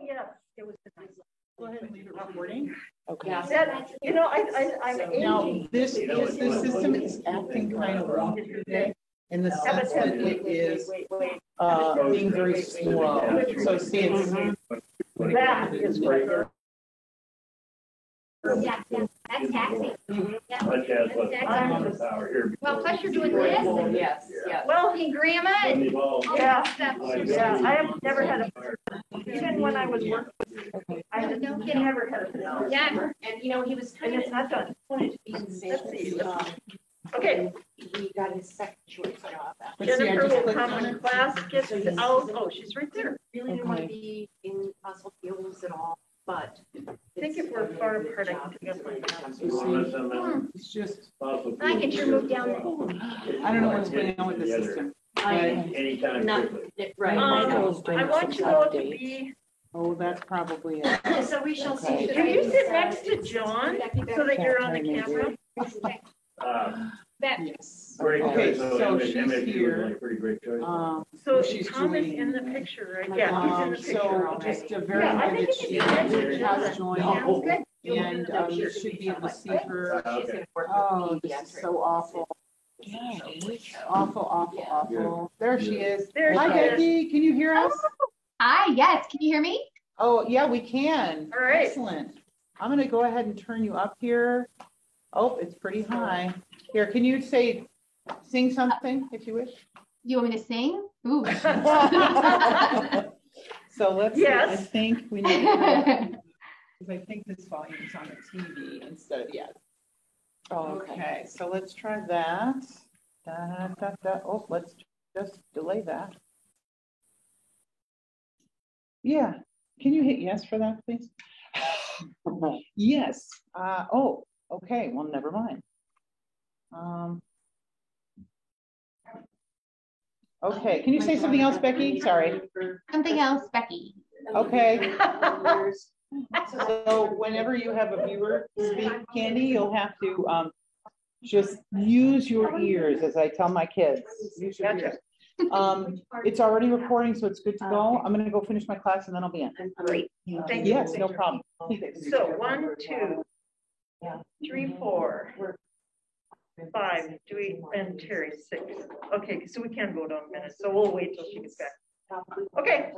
yeah, it was nice. Go ahead and leave it recording. Okay. That, you know, I'm Now, aging. this system is acting kind of wonky today in the sense that it is being very slow. So see, it's That is what. Yeah, that's taxing. Yeah. Well, Plus you're doing this. Yes, yes. Well, And grandma and all yeah, that stuff. yeah, I have never had a, even when I was working, I had No kidding. never had a. Yeah, and you know, he was And trying it's to not done. be Let's see. Okay. Okay, He got his second choice job. Let's see, I Jennifer just will clicked come on in it. class, get out, oh, she's right there. Really didn't want to be in fossil fuels at all, but. I think if we're far apart, I can pick up my. It's just, I can sure move down there. I don't know what's going on with the system. Anytime. Not, right. I want you all to be, Oh, that's probably it. So we shall see. can you sit next to John so that you're on the camera? Yes. Great Okay, choice. so she's MSU was here. like a pretty great choice. So She's Tom is doing- in the picture, right? Yeah, he's in the picture. So just a very Yeah, I good think that it's she good. has joined, Sounds good. and you should be able to see her. She's gonna work Oh, with this is pediatrics. so awful. Awful, awful, awful. There she is. There Hi, she is. Becky. Can you hear us? Hi, yes. Can you hear me? Oh, yeah, we can. All right. Excellent. I'm going to go ahead and turn you up here. Oh, it's pretty high. Here, can you sing something if you wish? You want me to sing? Ooh. So let's see. Yes. I think we need to, because I think this volume is on the TV instead of, yeah. Oh, Okay, so let's try that. Da, da, da. Oh, let's just delay that. Yeah, can you hit yes for that, please? Yes. Oh, okay, well, never mind. Okay, can you say something else, Becky? Sorry. Something else, Becky. Okay. So whenever you have a viewer speak, Candy, you'll have to just use your ears, as I tell my kids. Use your ears. It's already recording, so it's good to go. I'm gonna go finish my class and then I'll be in. Great. Thank you. Yes, no problem. So 1, 2, 3, 4, 5, and Terry 6. Okay, so we can vote on minutes, so we'll wait till she gets back. Okay.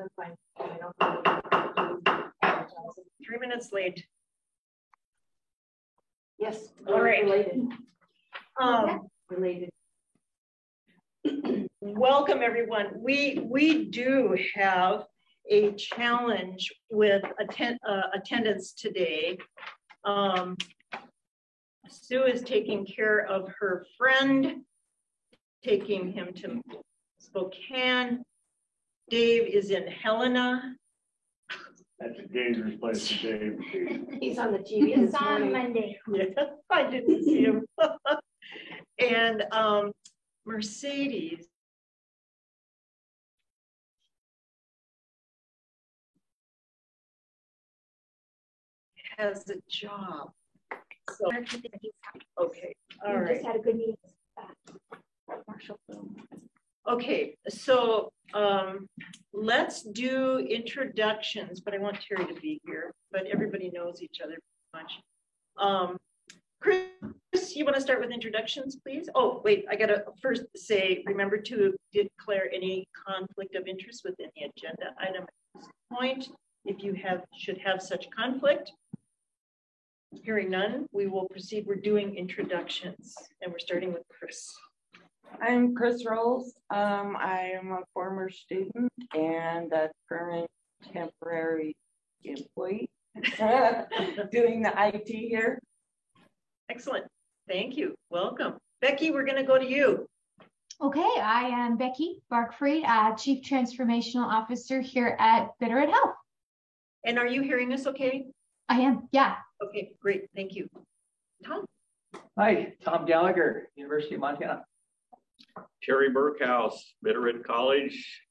3 minutes late. Yes. All right. Related. Related. Welcome, everyone. We do have a challenge with attendance today. Sue is taking care of her friend, taking him to Spokane. Dave is in Helena. That's a dangerous place to Dave. He's on the TV. It's on Monday. Yeah, I didn't see him. And Mercedes has a job. So, okay, all We right. just had a good meeting. Marshall. Okay, so let's do introductions, but I want Terry to be here, but everybody knows each other pretty much. Chris, you want to start with introductions, please? Oh, wait, I gotta first say, remember to declare any conflict of interest within the agenda item at this point. If you should have such conflict. Hearing none, we will proceed. We're doing introductions and we're starting with Chris. I'm Chris Rolls. I am a former student and a current temporary employee doing the IT here. Excellent. Thank you. Welcome. Becky, we're going to go to you. Okay, I am Becky Barkfried, Chief Transformational Officer here at Bitterroot Health. And are you hearing us okay? I am, yeah. Okay, great. Thank you. Tom? Hi, Tom Gallagher, University of Montana. Terry Burkhouse, Bitterroot College,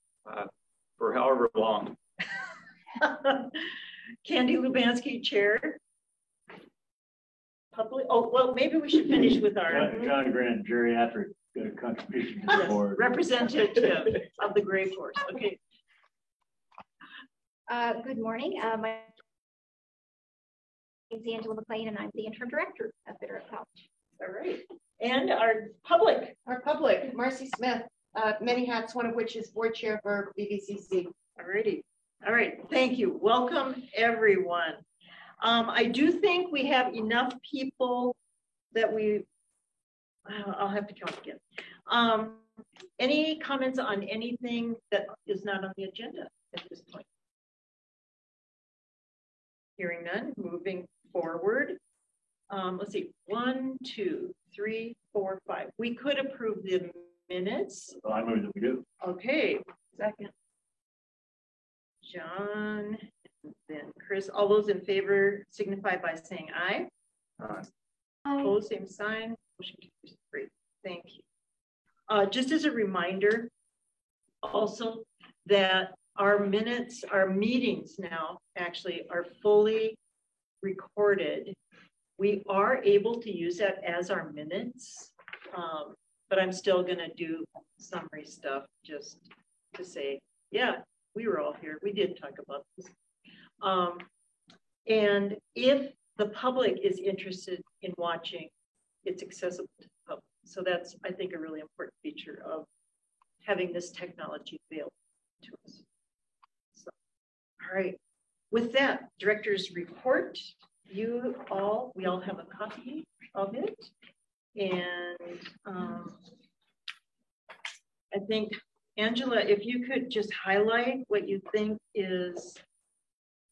for however long. Candy Lubansky, Chair. Public. Oh, well, maybe we should finish with our John Grant, geriatric contribution to the board. representative of the Gray Force. Okay. Good morning. My name is Angela McLean, and I'm the interim director at Bitter College. All right. And our public. Our public, Marcy Smith, many hats, one of which is board chair for BVCC. All righty. All right. Thank you. Welcome, everyone. I do think we have enough people that I'll have to count again. Any comments on anything that is not on the agenda at this point? Hearing none, moving forward. Let's see, 1, 2, 3, 4, 5. We could approve the minutes. So I move that we do. Okay. Second. John, and then Chris. All those in favor signify by saying aye. Opposed, same sign. Motion carries. Great. Thank you. Just as a reminder, also that our minutes, our meetings now actually are fully recorded. We are able to use that as our minutes, but I'm still going to do summary stuff just to say, yeah, we were all here. We did talk about this. And if the public is interested in watching, it's accessible to the public. So that's, I think, a really important feature of having this technology available to us. So, all right. With that, director's report, we all have a copy of it. And I think, Angela, if you could just highlight what you think is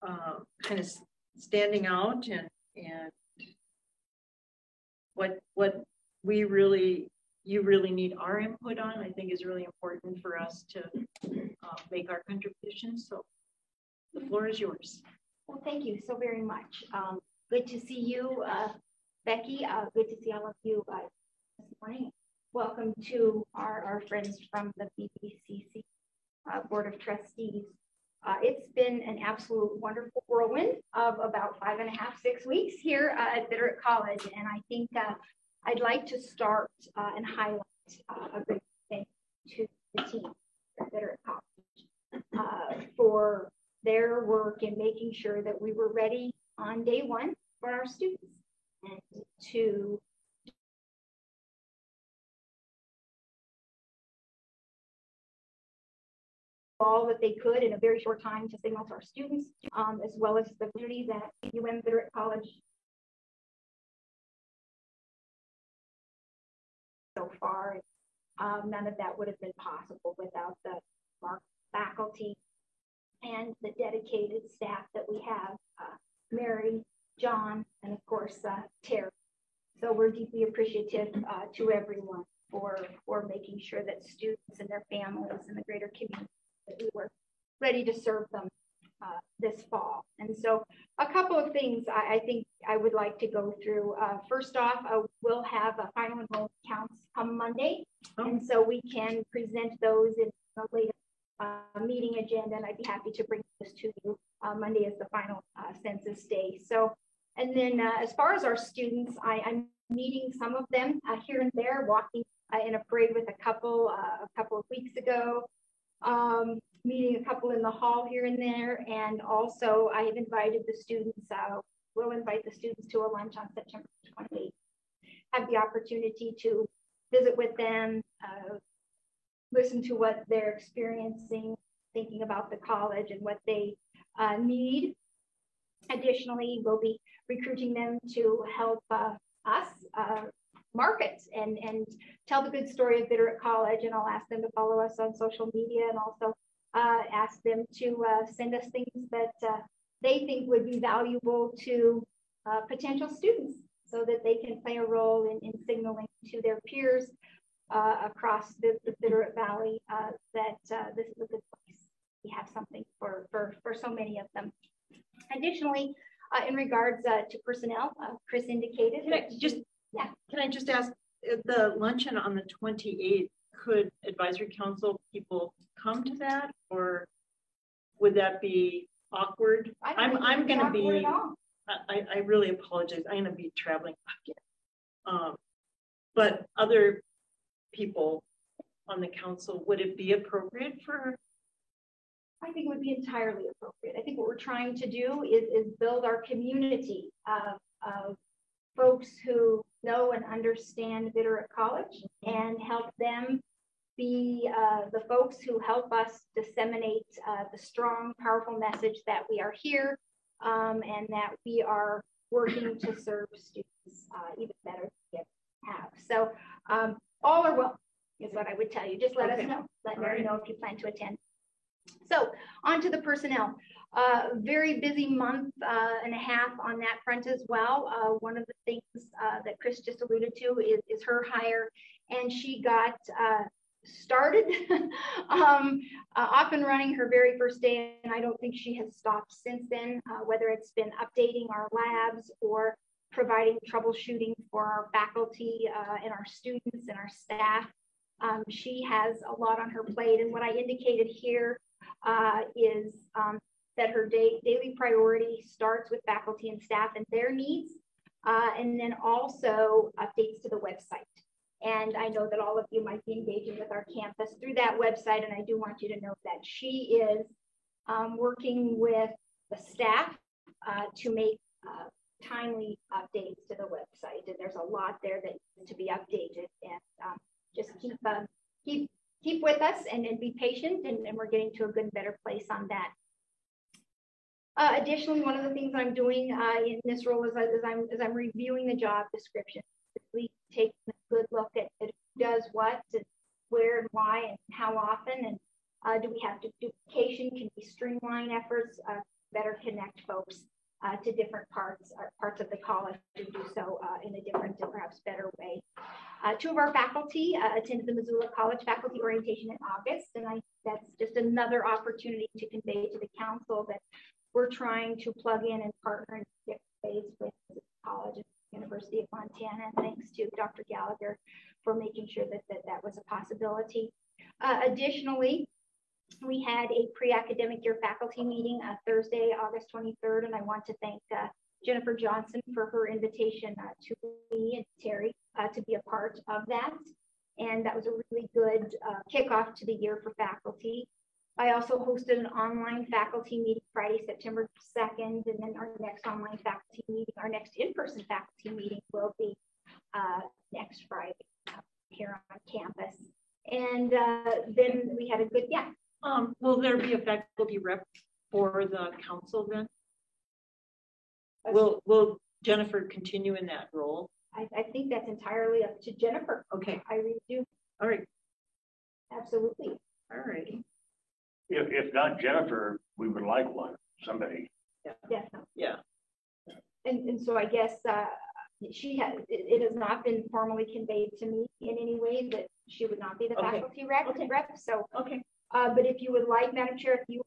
kind of standing out and what you really need our input on, I think is really important for us to make our contributions. So the floor is yours. Well, thank you so very much. Good to see you, Becky. Good to see all of you this morning. Welcome to our friends from the BVCC Board of Trustees. It's been an absolute wonderful whirlwind of about 5.5, 6 weeks here at Bitter College. And I think I'd like to start and highlight a big thank you to the team at Bitter College for their work in making sure that we were ready on day one for our students and to all that they could in a very short time to signal to our students, as well as the community that UM Bitter College so far. None of that would have been possible without the faculty and the dedicated staff that we have, Mary, John, and of course, Terry. So we're deeply appreciative to everyone for making sure that students and their families and the greater community, that we were ready to serve them this fall. And so a couple of things I think I would like to go through. First off, we'll have final enrollment counts come Monday. And so we can present those in the later meeting agenda, and I'd be happy to bring this to you. Monday is the final census day. So, and then as far as our students, I'm meeting some of them here and there, walking in a parade with a couple of weeks ago, meeting a couple in the hall here and there, and also I have invited the students, we'll invite the students to a lunch on September 28th. Have the opportunity to visit with them, listen to what they're experiencing, thinking about the college and what they need. Additionally, we'll be recruiting them to help us market and tell the good story of Bitter College, and I'll ask them to follow us on social media, and also ask them to send us things that they think would be valuable to potential students so that they can play a role in signaling to their peers across the Bitter Valley that this is a good place. We have something for so many of them. Additionally, in regards to personnel, Chris indicated. Can I just ask, the luncheon on the 28th, could advisory council people come to that, or would that be awkward? I'm going to be. I really apologize. I'm going to be traveling again. But other people on the council, would it be appropriate for I think it would be entirely appropriate. I think what we're trying to do is build our community of folks who know and understand Bitterroot College and help them be the folks who help us disseminate the strong, powerful message that we are here and that we are working to serve students even better than we have. So all are welcome is what I would tell you. Just let us know. Let Mary know if you plan to attend. So on to the personnel. Very busy month and a half on that front as well. One of the things that Chris just alluded to is her hire, and she got started off and running her very first day, and I don't think she has stopped since then, whether it's been updating our labs or providing troubleshooting for our faculty and our students and our staff. She has a lot on her plate, and what I indicated here is that her daily priority starts with faculty and staff and their needs, and then also updates to the website. And I know that all of you might be engaging with our campus through that website, and I do want you to know that she is working with the staff to make timely updates to the website. And there's a lot there that needs to be updated, and just keep with us and be patient, and we're getting to a good and better place on that. Additionally, one of the things I'm doing in this role is as I'm reviewing the job description, really taking a good look at who does what and where and why and how often, and do we have duplication? Can we streamline efforts, better connect folks to different parts of the college and do so in a different and perhaps better way. Two of our faculty attended the Missoula College Faculty Orientation in August, and that's just another opportunity to convey to the council that we're trying to plug in and partner in different ways with the college and the University of Montana. And thanks to Dr. Gallagher for making sure that was a possibility. Additionally, we had a pre-academic year faculty meeting Thursday, August 23rd, and I want to thank Jennifer Johnson for her invitation to me and Terry to be a part of that. And that was a really good kickoff to the year for faculty. I also hosted an online faculty meeting Friday, September 2nd, and then our next online faculty meeting, our next in-person faculty meeting will be next Friday here on campus. And then we had a good, will there be a faculty rep for the council then? Will Jennifer continue in that role? I think that's entirely up to Jennifer. Okay. I really do. All right. Absolutely. All righty. If not Jennifer, we would like somebody. Yeah. Definitely. Yeah. And so I guess it has not been formally conveyed to me in any way that she would not be the faculty rep. So but if you would like, Madam Chair, if you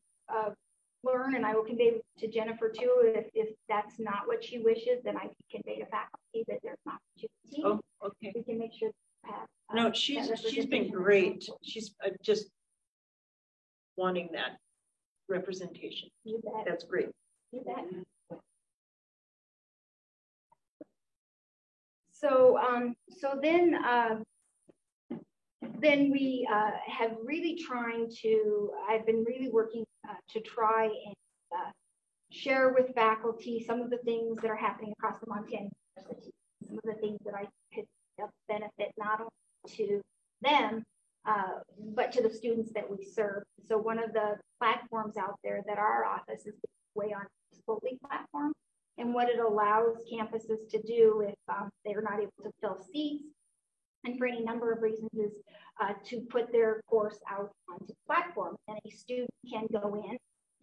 learn, and I will convey to Jennifer too, if that's not what she wishes, then I can convey to faculty that there's an opportunity. Oh, okay. We can make sure that have, no, she's been great. She's just wanting that representation. You bet. That's great. You bet. So then we have really I've been really working to try and share with faculty some of the things that are happening across the Montana University, some of the things that I could benefit not only to them, but to the students that we serve. So one of the platforms out there that our office is way on Spotlight platform, and what it allows campuses to do if they're not able to fill seats, and for any number of reasons, is to put their course out onto the platform. And a student can go in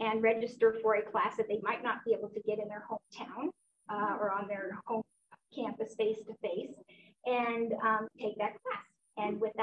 and register for a class that they might not be able to get in their hometown or on their home campus face-to-face, and take that class. And with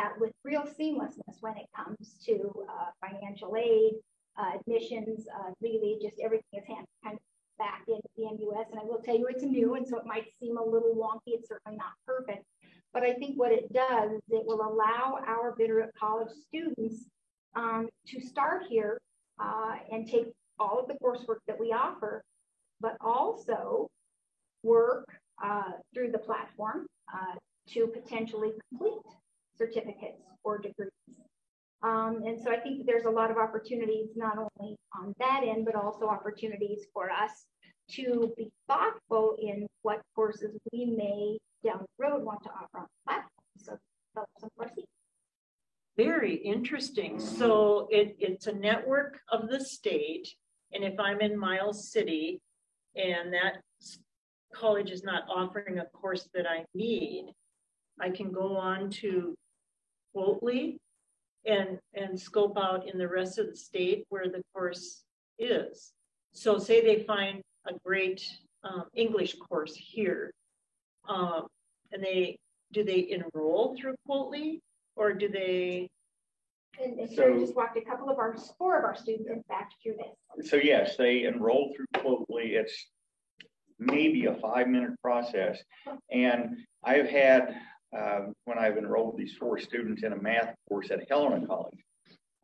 real seamlessness when it comes to financial aid, admissions, really just everything is kind of back into the MUS. And I will tell you it's new, and so it might seem a little wonky. It's certainly not perfect. But I think what it does is it will allow our Bitterroot College students to start here and take all of the coursework that we offer, but also work through the platform to potentially complete certificates or degrees. And so I think that there's a lot of opportunities, not only on that end, but also opportunities for us to be thoughtful in what courses we may down the road want to offer on the platform. So some questions. Very interesting. So it's a network of the state. And if I'm in Miles City and that college is not offering a course that I need, I can go on to Quotely and scope out in the rest of the state where the course is. So say they find a great English course here, and do they enroll through Quotely, or do they? And Sherry just walked four of our students, in fact, through this. So yes, they enroll through Quotely. It's maybe a 5-minute process. And I've had, when I've enrolled these 4 students in a math course at Helena College,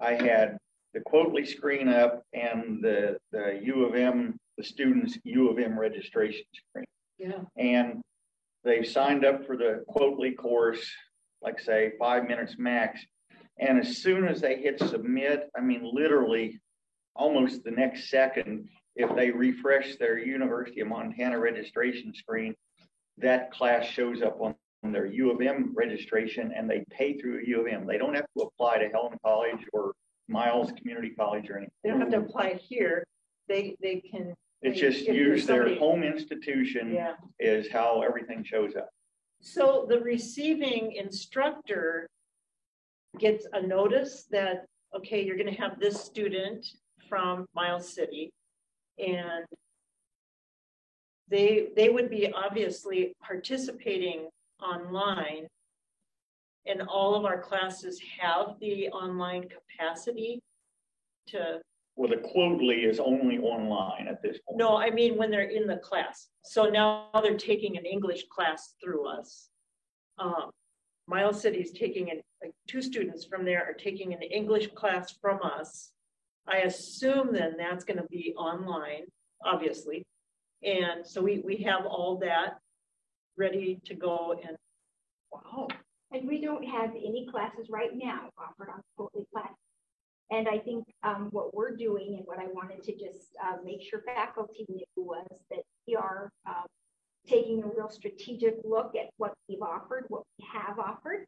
I had the Quotely screen up and the U of M, the students' U of M registration screen. Yeah. And they've signed up for the Quotely course, like say 5 minutes max. And as soon as they hit submit, I mean, literally almost the next second, if they refresh their University of Montana registration screen, that class shows up on their U of M registration and they pay through a U of M. They don't have to apply to Helena College or Miles Community College or anything. They don't have to apply here. They can. It's just use their home institution is how everything shows up. So the receiving instructor gets a notice that, okay, you're going to have this student from Miles City, and they would be obviously participating online, and all of our classes have the online capacity to. Well, the Quotely is only online at this point. No, I mean when they're in the class. So now they're taking an English class through us. Miles City is taking like 2 students from there are taking an English class from us. I assume then that's going to be online, obviously. And so we have all that ready to go. And wow. And we don't have any classes right now offered on Quotely platform. And I think what we're doing and what I wanted to just make sure faculty knew was that we are taking a real strategic look at what we've offered, what we have offered,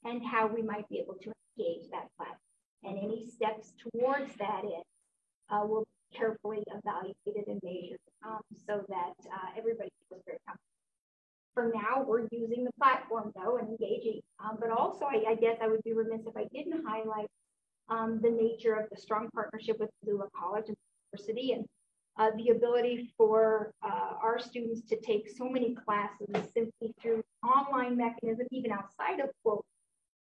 and how we might be able to engage that platform. And any steps towards that end will be carefully evaluated and measured so that everybody feels very comfortable. For now, we're using the platform though and engaging, but also I guess I would be remiss if I didn't highlight the nature of the strong partnership with Missoula College and University, and the ability for our students to take so many classes simply through online mechanism, even outside of Quote,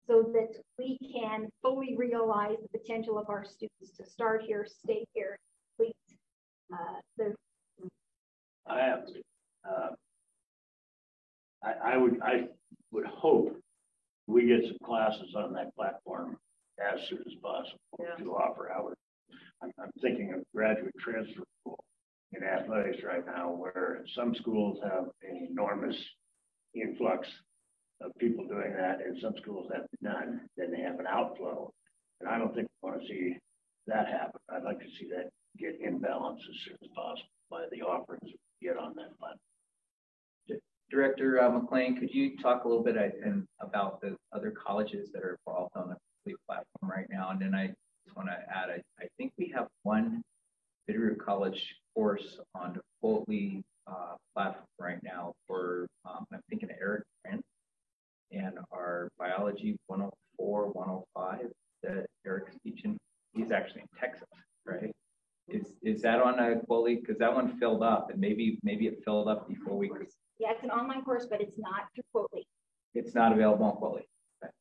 so that we can fully realize the potential of our students to start here, stay here, complete their. I would hope we get some classes on that platform as soon as possible to offer hours. I'm thinking of graduate transfer school in athletics right now, where some schools have an enormous influx of people doing that, and some schools have none. Then they have an outflow, and I don't think we want to see that happen. I'd like to see that get in balance as soon as possible by the offerings we get on that platform. Director McLean, could you talk a little bit about the other colleges that are involved on the Quotely platform right now? And then I just want to add, I think we have one Bitterroot College course on the Quotely platform right now for, I'm thinking of Eric Grant and our biology 104, 105 that Eric's teaching. He's actually in Texas, right? Is that on a Quotely? Because that one filled up, and maybe it filled up before we could. Yeah, it's an online course, but it's not through Quotely. It's not available on Quotely. Okay.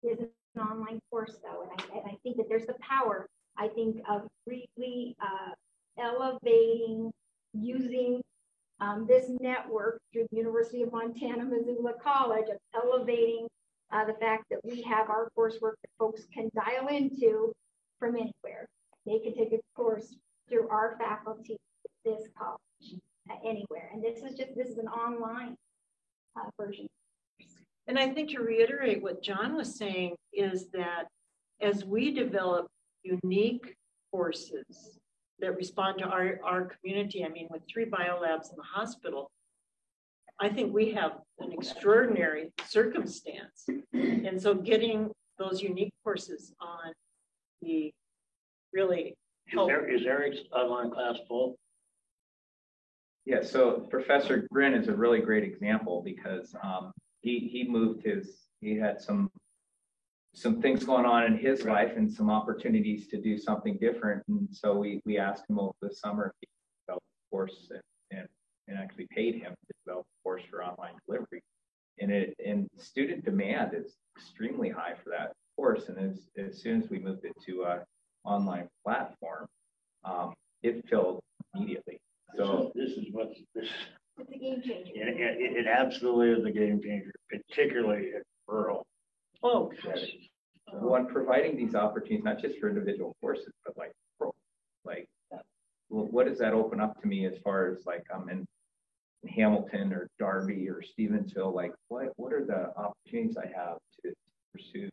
It is an online course, though, and I think that there's the power, I think, of really elevating, using this network through the University of Montana, Missoula College, of elevating the fact that we have our coursework that folks can dial into from anywhere. They can take a course through our faculty at this college anywhere. And this is an online version. And I think to reiterate what John was saying is that as we develop unique courses that respond to our community, I mean, with 3 biolabs in the hospital, I think we have an extraordinary circumstance. And so getting those unique courses on the really help. Is Eric's online class full? Yeah, so Professor Grin is a really great example because he moved he had some things going on in his life and some opportunities to do something different. And so we asked him over the summer if he could develop a course and actually paid him to develop a course for online delivery. And student demand is extremely high for that course. And as soon as we moved it to an online platform, it filled immediately. So this is It's a game changer. it absolutely is a game changer, particularly at rural. Oh, one, providing these opportunities, not just for individual courses, but like what does that open up to me as far as like I'm in Hamilton or Darby or Stevensville, like what are the opportunities I have to pursue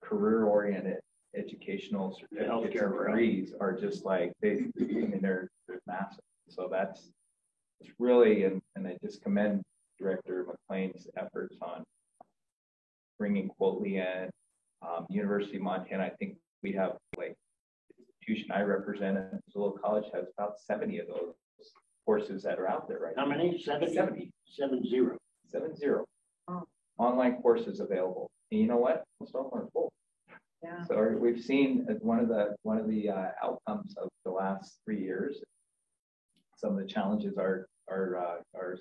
career-oriented educational certificates and degrees are just like they're massive. So it's really, and I just commend Director McLean's efforts on bringing Quotley in. University of Montana, I think we have like the institution I represent at Missoula College has about 70 of those courses that are out there right now. How many? 70? 70. 70. Online courses available. And you know what? Most of them are full. yeah. So we've seen as one of the outcomes of the last 3 years, some of the challenges our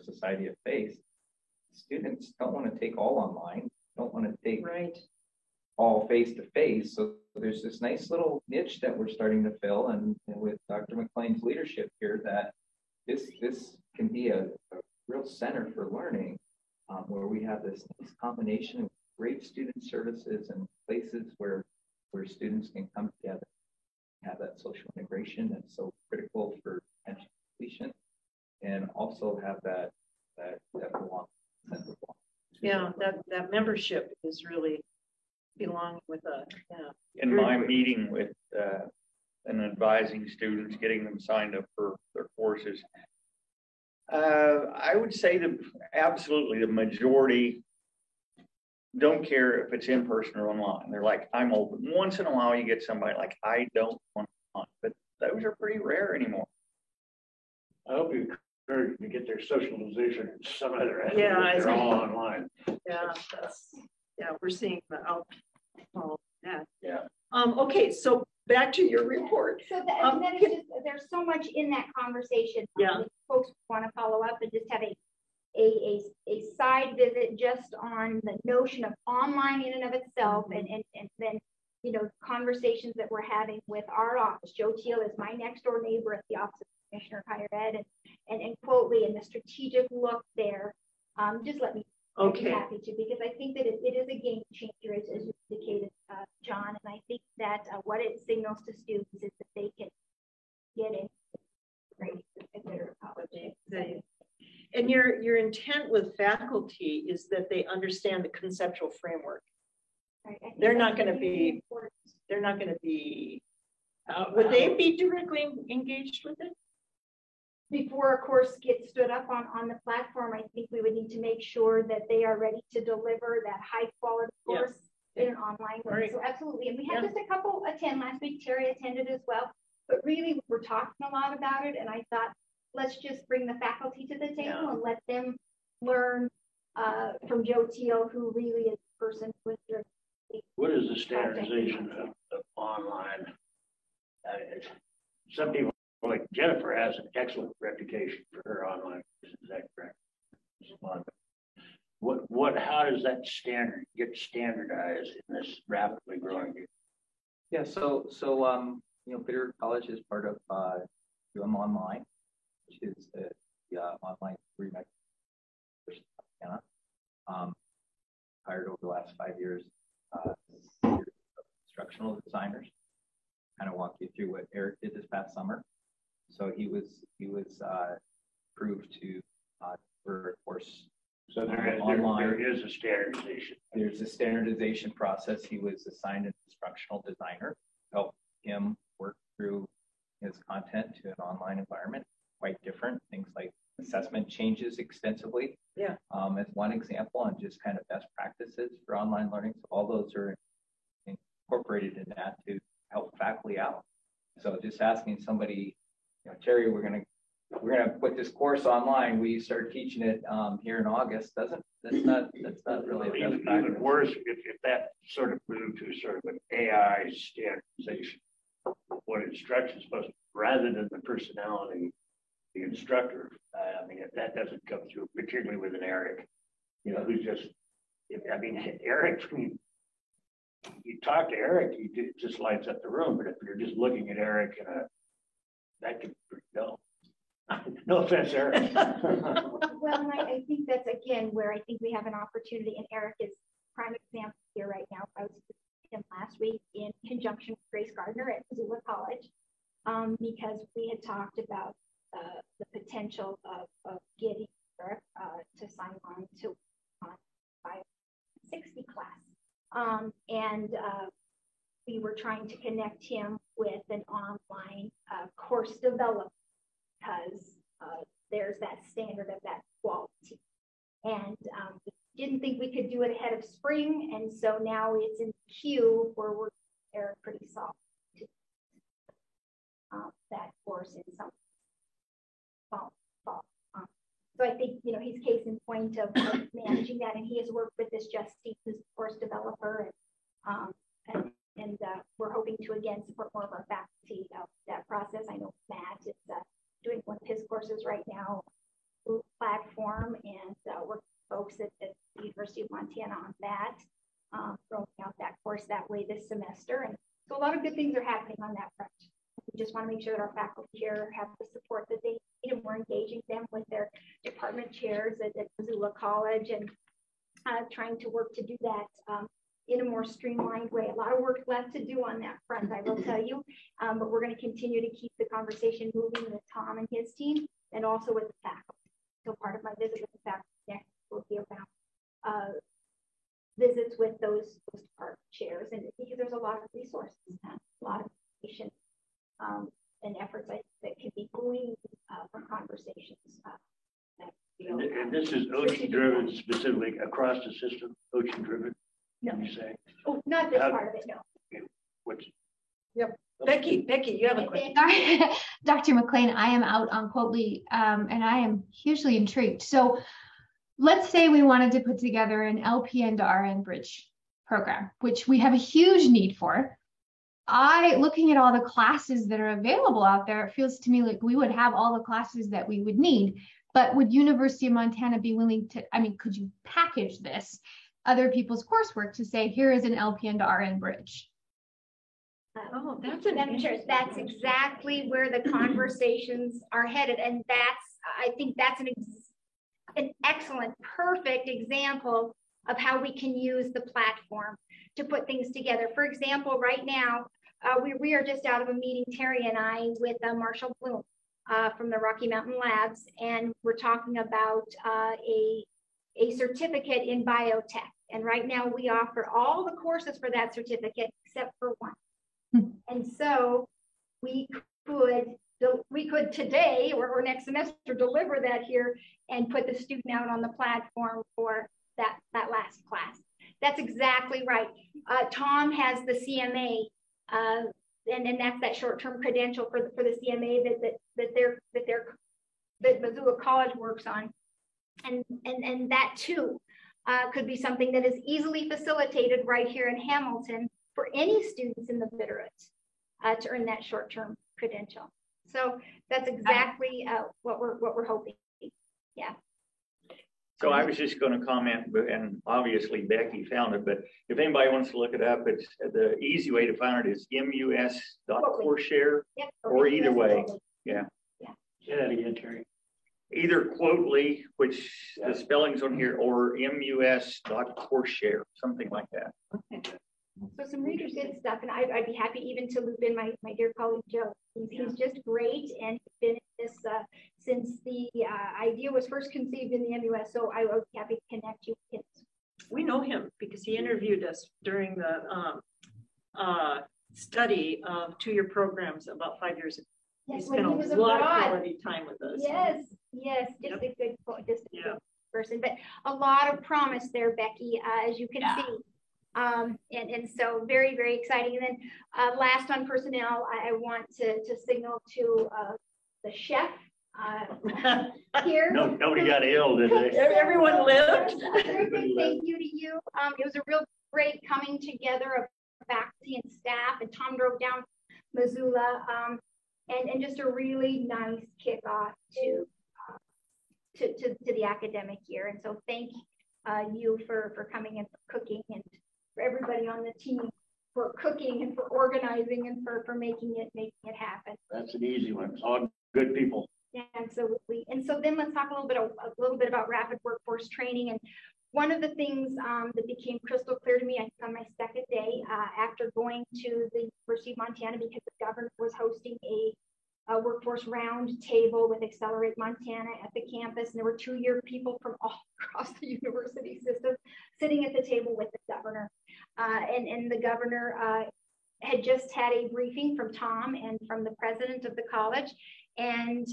society have faced. Students don't want to take all online, don't want to take all face-to-face. So there's this nice little niche that we're starting to fill, and with Dr. McLean's leadership here, that this can be a real center for learning, where we have this nice combination of great student services and places where students can come together, have that social integration that's so critical for potential completion, and also have that belong. Yeah, that membership is really belonging with us. Yeah. In my meeting with and advising students, getting them signed up for their courses, I would say that absolutely the majority don't care if it's in person or online. They're like, I'm open. Once in a while you get somebody like, I don't want to, but those are pretty rare anymore. I hope you encourage them to get their socialization in some other aspect. Yeah, They're all online. Yeah, we're seeing the out. Yeah. Yeah. Okay, so back to your report. So and then it's just, there's so much in that conversation. Yeah. If folks want to follow up and just have a side visit just on the notion of online in and of itself, and then conversations that we're having with our office. Joe Teal is my next door neighbor at the Office of Commissioner of Higher Ed, and Quotley, and the strategic look there. Just let me. I'd be happy to, because I think that it is a game changer, as you indicated, John, and I think that what it signals to students is that they can get in great at their college. And your intent with faculty is that they understand the conceptual framework. Right. They're not going to be. Would they be directly engaged with it? Before a course gets stood up on the platform, I think we would need to make sure that they are ready to deliver that high quality course in an online way. So absolutely. And we had just a couple attend last week. Terry attended as well. But really, we're talking a lot about it. And I thought, let's just bring the faculty to the table and let them learn from Joe Teal, who really is the person with your. What is the standardization of online? Some people, like Jennifer, has an excellent reputation for her online. Is that correct? How does that get standardized in this rapidly growing? Yeah, so Bitter College is part of UM Online, which is the online degree University of Montana. Hired over the last 5 years, instructional designers. Kind of walk you through what Eric did this past summer. So he was approved to for a course So there online. is a standardization. There's a standardization process. He was assigned an instructional designer to help him work through his content to an online environment. Quite different. Things like assessment changes extensively. Yeah. As one example, and just kind of best practices for online learning. So all those are incorporated in that to help faculty out. So just asking somebody, you know, Terry, we're gonna put this course online. We start teaching it here in August. That's not really a best practice. Even worse, if that sort of moved to sort of an AI standardization, what instruction is supposed to, rather than the personality, the instructor. I mean, if that doesn't come through, particularly with an Eric, you know, who's just, Eric, I mean, you talk to Eric, it just lights up the room. But if you're just looking at Eric, that could be pretty dull. No offense, Eric. Well, and I think that's again where I think we have an opportunity, and Eric is prime example here right now. I was with him last week in conjunction with Grace Gardner at Missoula College, because we had talked about the potential of getting Eric to sign on to 560 class. And we were trying to connect him with an online course development, because there's that standard of that quality. And we didn't think we could do it ahead of spring, and so now it's in queue where we're pretty soft to that course in some fall. So I think, you know, he's case in point of managing that, and he has worked with this Justine, who's a course developer, and we're hoping to again support more of our faculty that process. I know Matt is doing one of his courses right now, platform, and work with folks at the University of Montana on that, rolling out that course that way this semester. And so a lot of good things are happening on that front. We just want to make sure that our faculty here have the support that they need, and we're engaging them with their department chairs at Missoula College, and trying to work to do that in a more streamlined way. A lot of work left to do on that front, I will tell you, but we're going to continue to keep the conversation moving with Tom and his team, and also with the faculty. So part of my visit with the faculty next will be about visits with those department chairs, and because there's a lot of resources, a lot of information and efforts that can be gleaned from conversations. And this is OCHE driven specifically across the system, OCHE driven? No. You say? Oh, not this part of it, no. What's? Yep. Becky, you have a question. Dr. McLean, I am out on quote leave, and I am hugely intrigued. So let's say we wanted to put together an LPN to RN bridge program, which we have a huge need for. Looking at all the classes that are available out there, it feels to me like we would have all the classes that we would need, but would University of Montana be willing to, I mean, could you package this, other people's coursework, to say, here is an LPN to RN bridge? Oh, That's exactly where the conversations are headed. And I think that's an excellent, perfect example of how we can use the platform to put things together. For example, right now, we are just out of a meeting, Terry and I, with Marshall Bloom from the Rocky Mountain Labs, and we're talking about a certificate in biotech. And right now we offer all the courses for that certificate except for one. And so we could today or next semester deliver that here and put the student out on the platform for that last class. That's exactly right. Tom has the CMA, and that's that short-term credential for the CMA that Missoula College works on, and that too could be something that is easily facilitated right here in Hamilton for any students in the Bitterroot to earn that short-term credential. So that's exactly what we're hoping. Yeah. So I was just going to comment, and obviously Becky found it, but if anybody wants to look it up, it's the easy way to find it is mus.courseshare, Yep. or either way. Yeah. Say that again, Terry. Either Quotely, which the spelling's on here, or mus.courseshare, something like that. Okay. So some really good stuff, and I'd be happy even to loop in my dear colleague Joe. He's just great, and he's been in this since the idea was first conceived in the MUS. So I was happy to connect you with him. We know him because he interviewed us during the study of 2-year programs about 5 years ago. Yes, He when spent he was a lot of abroad. quality time with us. Yes, just a good, good person, but a lot of promise there, Becky, as you can see. And so very, very exciting. And then last on personnel, I want to signal to the chef here. No, nobody got ill, did they? Everyone lived. A very big thank you to you. It was a real great coming together of faculty and staff, and Tom drove down Missoula, and just a really nice kickoff to the academic year. And so thank you for coming and for cooking, and for everybody on the team for cooking and for organizing and for making it happen. That's an easy one. It's all good people. Yeah, absolutely. And so then let's talk a little bit about rapid workforce training. And one of the things that became crystal clear to me, I think on my second day after going to the University of Montana, because the governor was hosting a workforce round table with Accelerate Montana at the campus, and there were 2-year people from all across the university system sitting at the table with the governor. And the governor had just had a briefing from Tom and from the president of the college, and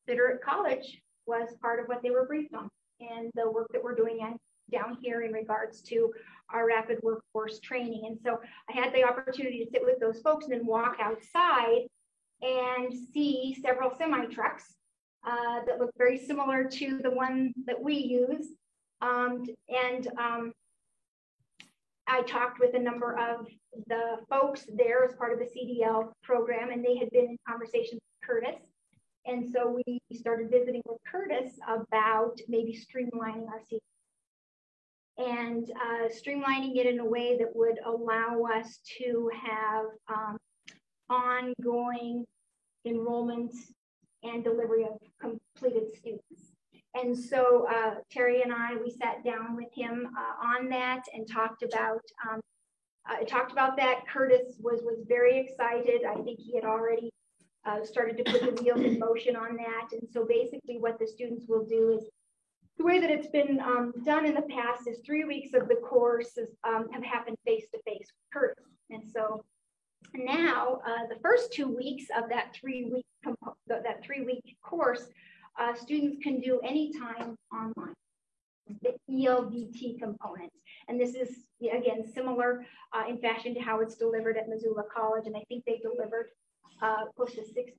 Bitterroot College was part of what they were briefed on, and the work that we're doing down here in regards to our rapid workforce training. And so I had the opportunity to sit with those folks and then walk outside and see several semi-trucks that look very similar to the one that we use. I talked with a number of the folks there as part of the CDL program, and they had been in conversation with Curtis. And so we started visiting with Curtis about maybe streamlining our CDL and streamlining it in a way that would allow us to have ongoing enrollment and delivery of completed students. And so Terry and we sat down with him on that and talked about that. Curtis was very excited. I think he had already started to put the wheels in motion on that. And so basically what the students will do is, the way that it's been done in the past is 3 weeks of the courses have happened face-to-face with Curtis. And so now the first 2 weeks of that 3-week course, students can do anytime online, the ELDT component. And this is, again, similar in fashion to how it's delivered at Missoula College. And I think they delivered close to 6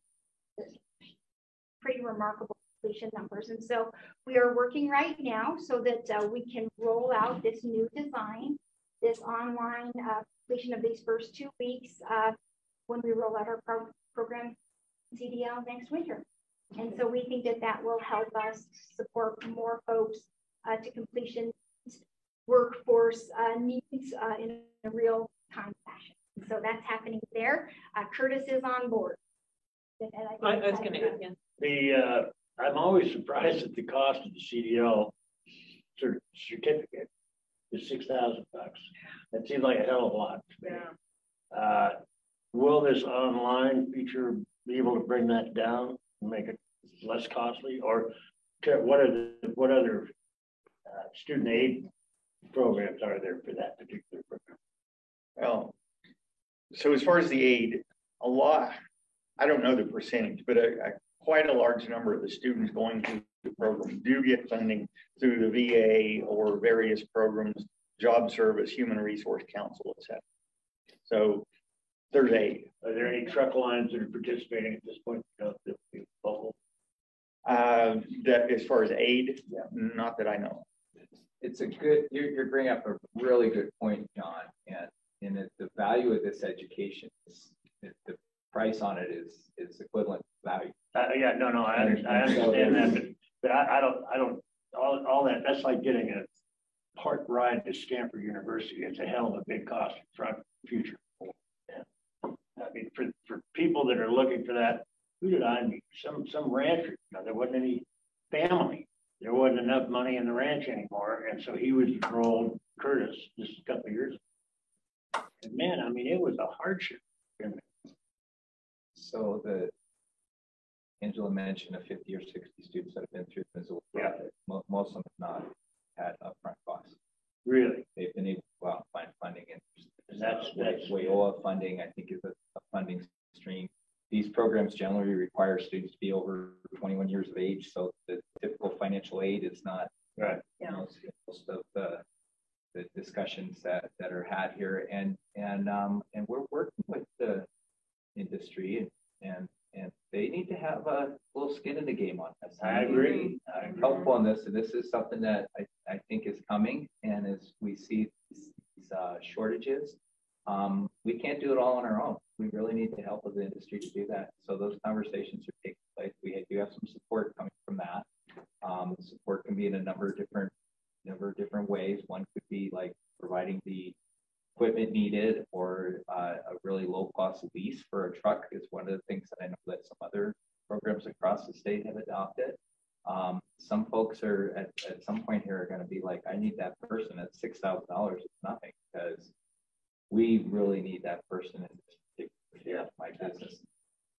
pretty remarkable completion numbers. And so we are working right now so that we can roll out this new design, this online completion of these first 2 weeks when we roll out our program CDL next winter. And so we think that will help us support more folks to completion workforce needs in a real time fashion. So that's happening there. Curtis is on board. I was going to add again. I'm always surprised at the cost of the CDL certificate is $6,000. That seems like a hell of a lot to me. Yeah. Will this online feature be able to bring that down and make it less costly, or what other student aid programs are there for that particular program? Well, so as far as the aid, a lot, I don't know the percentage, but quite a large number of the students going through the program do get funding through the VA or various programs, job service, human resource council, etc. So there's aid. Are there any truck lines that are participating at this point? Local? That as far as aid, not that I know. It's a good, you're bringing up a really good point, John, and the value of this education is the price on it is equivalent value. Yeah, no, I understand that, but I don't all that. That's like getting a park ride to Stanford University. It's a hell of a big cost front future. Yeah. I mean, for people that are looking for that, who did I meet? Some rancher. There wasn't any family. There wasn't enough money in the ranch anymore, and so he was enrolled, Curtis, just a couple of years ago. And man, I mean, it was a hardship. So Angela mentioned, 50 or 60 students that have been through the Missoula project. Most of them have not had upfront costs. Really? They've been able to go out and find funding, and that's WAOA funding, I think, is a funding stream. These programs generally require students to be over 21 years of age, so the typical financial aid is not right. Most of the discussions that are had here, and we're working with the industry, and they need to have a little skin in the game on this. I agree. Helpful on this, and this is something that I think is coming, and as we see these shortages, we can't do it all on our own. We really need the help of the industry to do that. So those conversations are taking place. We do have some support coming from that. Support can be in a number of different ways. One could be like providing the equipment needed, or a really low cost lease for a truck is one of the things that I know that some other programs across the state have adopted. Some folks are at some point here are going to be like, I need that person at $6,000 is nothing, because we really need that person in this particular of my business.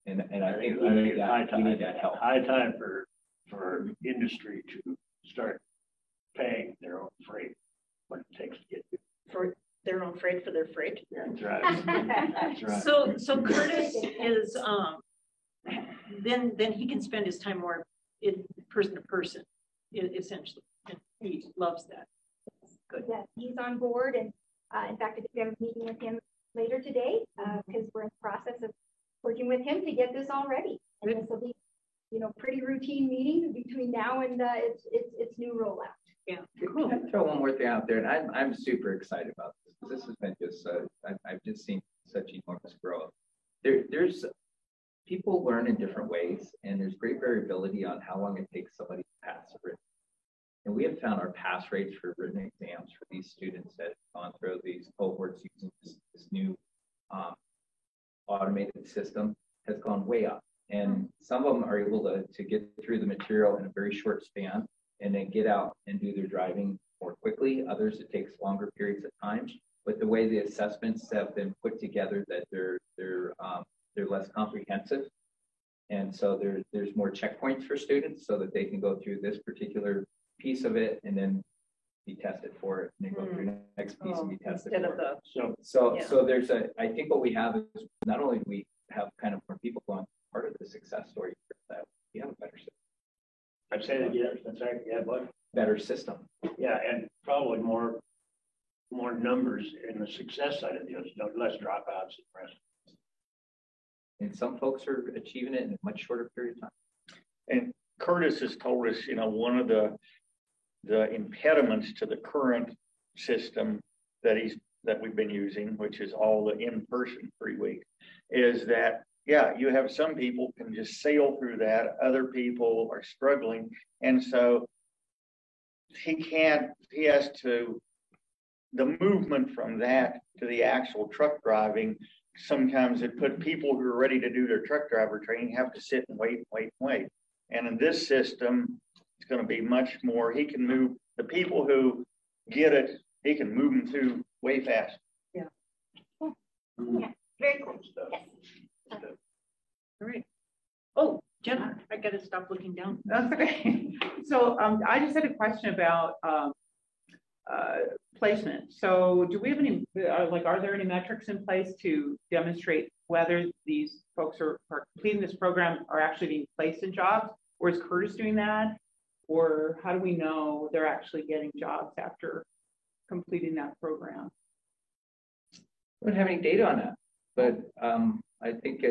And I think we need that help. High time for industry to start paying their own freight, what it takes to get for their own freight for their freight. That's right. That's right. So Curtis is then he can spend his time more in person to person, essentially, and he loves that. Good. Yeah, he's on board, and in fact, we have a meeting with him later today because we're in the process of working with him to get this all ready. And this will be, pretty routine meeting between now and its new rollout. Yeah, cool. Can I throw one more thing out there, and I'm super excited about this. This has been just I've just seen such enormous growth. There's people learn in different ways, and there's great variability on how long it takes somebody to pass a written. And we have found our pass rates for written exams for these students that have gone through these cohorts using this new automated system has gone way up. And some of them are able to get through the material in a very short span and then get out and do their driving more quickly. Others, it takes longer periods of time. But the way the assessments have been put together, that they're less comprehensive. And so there's more checkpoints for students so that they can go through this particular piece of it and then be tested for it, and then go through the next piece and be tested for it. So there's I think what we have is not only do we have kind of more people going, part of the success story that we have a better system. I'd say that, yes, that's right. Yeah, but better system. Yeah, and probably more numbers in the success side of the less dropouts and rest. And some folks are achieving it in a much shorter period of time. And Curtis has told us, one of the impediments to the current system that we've been using, which is all the in-person 3 weeks, is that you have some people can just sail through that, other people are struggling, and so the movement from that to the actual truck driving, sometimes it put people who are ready to do their truck driver training have to sit and wait. And in this system, it's going to be much more, he can move the people who get it, he can move them through way fast. Yeah. Cool. Yeah, very cool. Yes. All right. Oh, Jenna, I got to stop looking down. That's okay. So I just had a question about placement. So do we have any, are there any metrics in place to demonstrate whether these folks are completing this program are actually being placed in jobs? Or is Curtis doing that? Or how do we know they're actually getting jobs after completing that program? We don't have any data on that, but I think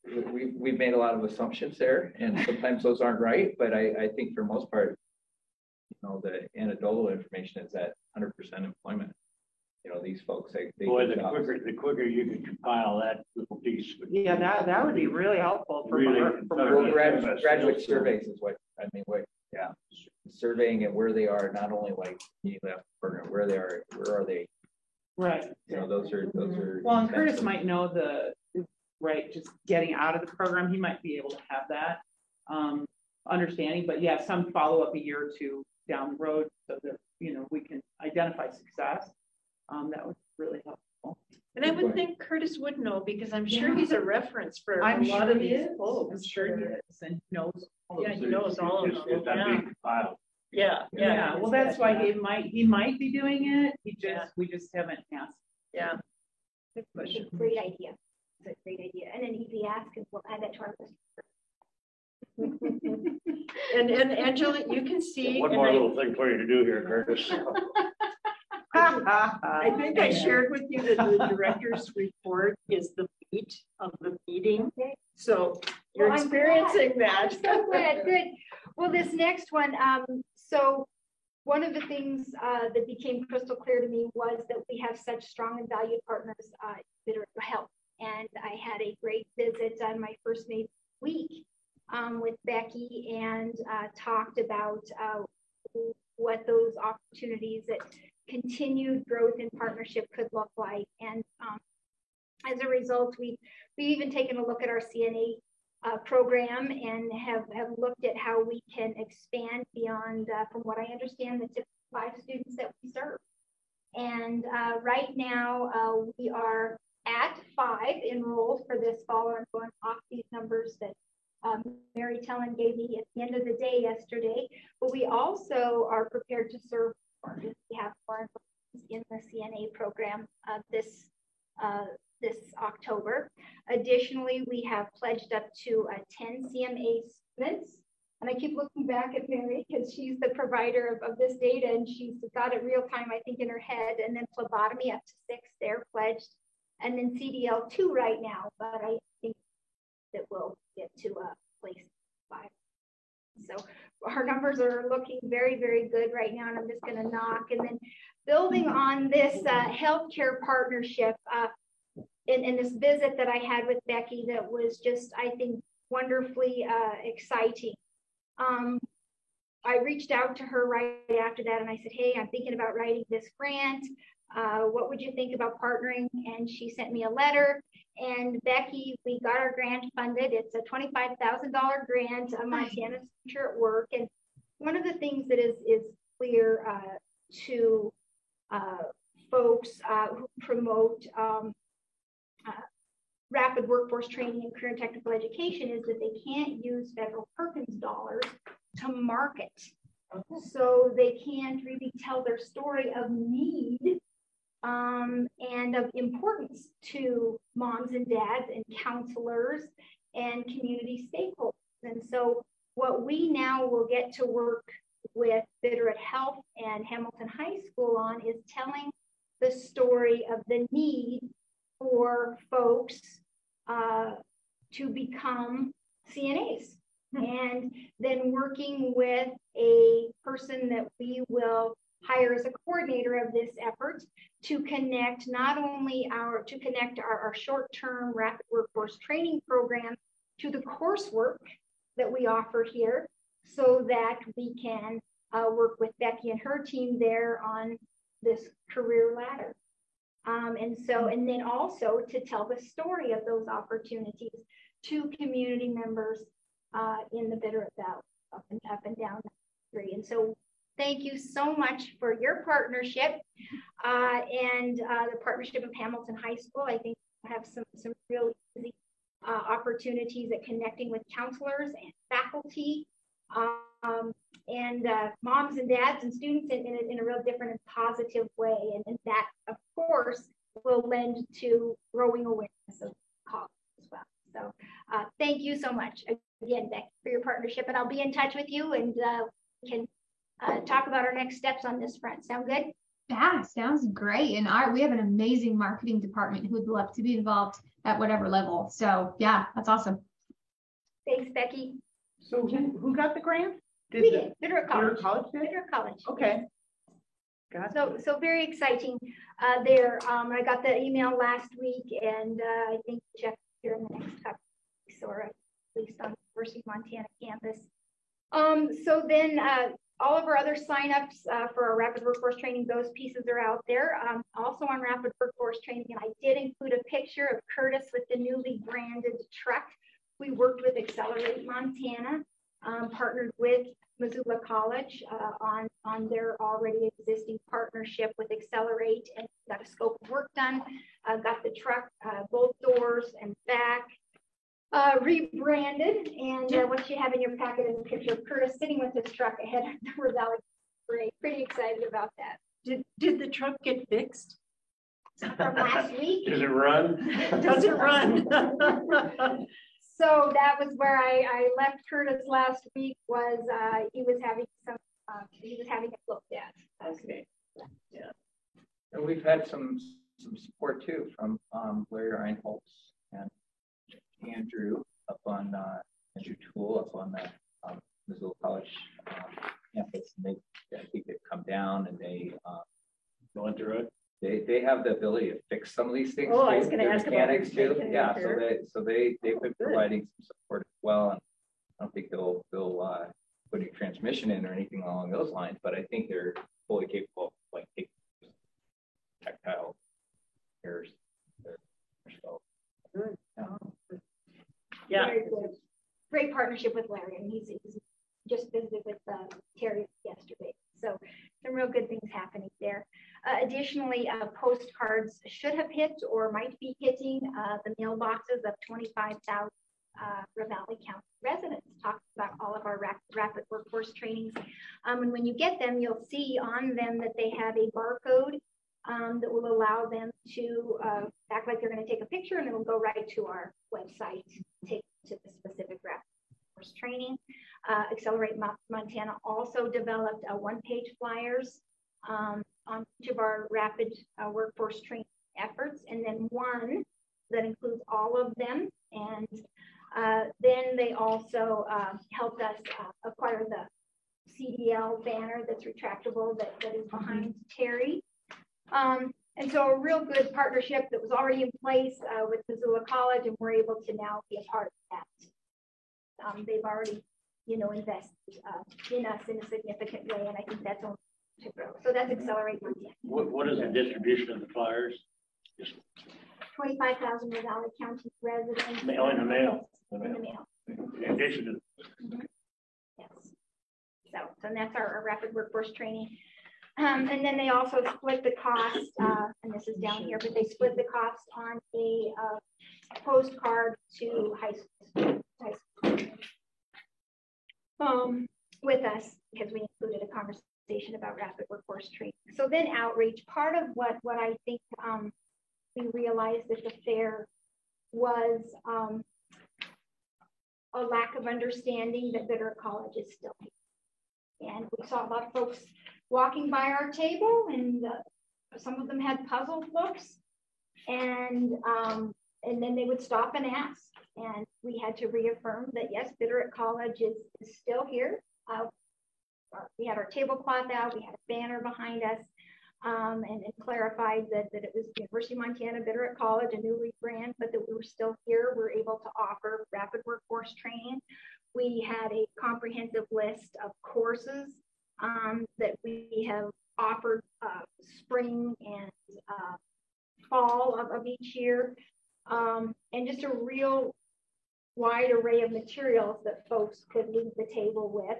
we've made a lot of assumptions there, and sometimes those aren't right. But I think for the most part, the anecdotal information is that 100% employment. These folks, they boy, the quicker you can compile that little piece. Yeah, that would be really helpful for graduate surveys is what I mean. Surveying and where they are, not only like you left program, where are they? Right. Those are. Well, and Curtis might know just getting out of the program, he might be able to have that understanding. But yeah, some follow up a year or two down the road so that we can identify success. That was really helpful. And I would think Curtis would know because I'm sure he's a reference for a I'm lot sure of he these is. folks. I'm sure he is and knows. all Yeah, of he them. knows all of It's them. that Yeah. big file. Yeah. Yeah, well, that's why he might be doing it. We just haven't asked. Yeah. Good It's question. a great idea. It's a great idea. And an easy ask, and we'll add that to our list. And Angela, you can see. One and more I- little thing for you to do here, Curtis. I think I shared with you that the director's report is the meat of the meeting. So you're Well, I'm experiencing glad. that. I'm so glad, good. Well, this next one, so one of the things that became crystal clear to me was that we have such strong and valued partners that are health. And I had a great visit on my first May week with Becky and talked about what those opportunities that continued growth in partnership could look like. And as a result, we've even taken a look at our CNA program and have looked at how we can expand beyond, from what I understand, the typical 5 students that we serve. And right now we are at 5 enrolled for this fall. I'm going off these numbers that Mary Tellen gave me at the end of the day yesterday, but we also are prepared to serve more. We have more in the CNA program this October. Additionally, we have pledged up to 10 CMA students. And I keep looking back at Mary because she's the provider of this data and she's got it real time, I think, in her head. And then phlebotomy up to 6, they're pledged. And then CDL 2 right now, but I think that we'll get to place 5. So our numbers are looking very, very good right now. And I'm just going to knock. And then building on this healthcare partnership, in this visit that I had with Becky that was just, I think, wonderfully exciting. I reached out to her right after that and I said, hey, I'm thinking about writing this grant. What would you think about partnering? And she sent me a letter. And Becky, we got our grant funded. It's a $25,000 grant, a Montana Future at Work. And one of the things that is clear to folks who promote rapid workforce training and career and technical education is that they can't use federal Perkins dollars to market. So they can't really tell their story of need and of importance to moms and dads and counselors and community stakeholders. And so what we now will get to work with Bitterroot Health and Hamilton High School on is telling the story of the need for folks to become CNAs, and then working with a person that we will hire as a coordinator of this effort to connect not only our short-term rapid workforce training program to the coursework that we offer here, so that we can work with Becky and her team there on this career ladder. And then also to tell the story of those opportunities to community members in the Bitterroot Valley, up and down the street. And so thank you so much for your partnership and the partnership of Hamilton High School. I think we have some really easy opportunities at connecting with counselors and faculty and moms and dads and students in a real different and positive way. And that, of course, will lend to growing awareness of college as well. So thank you so much again, Becky, for your partnership. And I'll be in touch with you and we can talk about our next steps on this front. Sound good? Yeah, sounds great. And we have an amazing marketing department who would love to be involved at whatever level. So yeah, that's awesome. Thanks, Becky. So who got the grant? We did. Bitterroot College. Bitterroot College did? Bitterroot College. Okay. Got it. So very exciting there. I got the email last week, and I think check here in the next couple of weeks, or at least on the University of Montana campus. So then all of our other signups for our rapid workforce training, those pieces are out there. Also on rapid workforce training, and I did include a picture of Curtis with the newly branded truck. We worked with Accelerate Montana, partnered with Missoula College on on their already existing partnership with Accelerate and got a scope of work done, got the truck, both doors and back, rebranded. And what you have in your packet is a picture of Curtis sitting with his truck ahead of the Ravalli Parade. Pretty excited about that. Did the truck get fixed? From last week. Does it run? Does it run? So that was where I left Curtis last week. Was he was having it looked at. Okay. Yeah. And we've had some support too from Larry Reinholz and Andrew up on Andrew Toole up on the Missoula College campus. And I think they've come down and they Going through it? They have the ability to fix some of these things. Oh, I was too. going to ask about mechanics too. Yeah, repair. so they've been providing some support as well. And I don't think they'll put a transmission in or anything along those lines, but I think they're fully capable of like taking tactile repairs. So, Yeah. Very good. Great partnership with Larry, and he's just visited with Terry yesterday. So some real good things happening there. Additionally, postcards should have hit or might be hitting the mailboxes of 25,000 Ravalli County residents. Talking about all of our rapid workforce trainings. And when you get them, you'll see on them that they have a barcode that will allow them to act like they're going to take a picture, and it'll go right to our website, take to the specific rapid workforce training. Accelerate Montana also developed one-page flyers on each of our rapid workforce training efforts, and then one that includes all of them. And then they also helped us acquire the CDL banner that's retractable that is behind Terry. And so a real good partnership that was already in place with Missoula College, and we're able to now be a part of that. They've already, invested in us in a significant way, and I think that's only to grow. So that's Accelerate Montana. What is the distribution of the flyers? Just 25,000 Ravalli County residents. mail in the mail. In the mail. In addition to Yes. So that's our rapid workforce training. And then they also split the cost, and this is down here, but they split the cost on a postcard to high school with us, because we included a conversation about rapid workforce training. So then outreach, part of what I think we realized at the fair was a lack of understanding that Bitterroot College is still here. And we saw a lot of folks walking by our table, and some of them had puzzled looks, and then they would stop and ask, and we had to reaffirm that yes, Bitterroot College is still here. We had our tablecloth out, we had a banner behind us, and it clarified that it was University of Montana Bitterroot College, a new rebrand, but that we were still here. We're able to offer rapid workforce training. We had a comprehensive list of courses that we have offered spring and fall of each year, and just a real wide array of materials that folks could leave the table with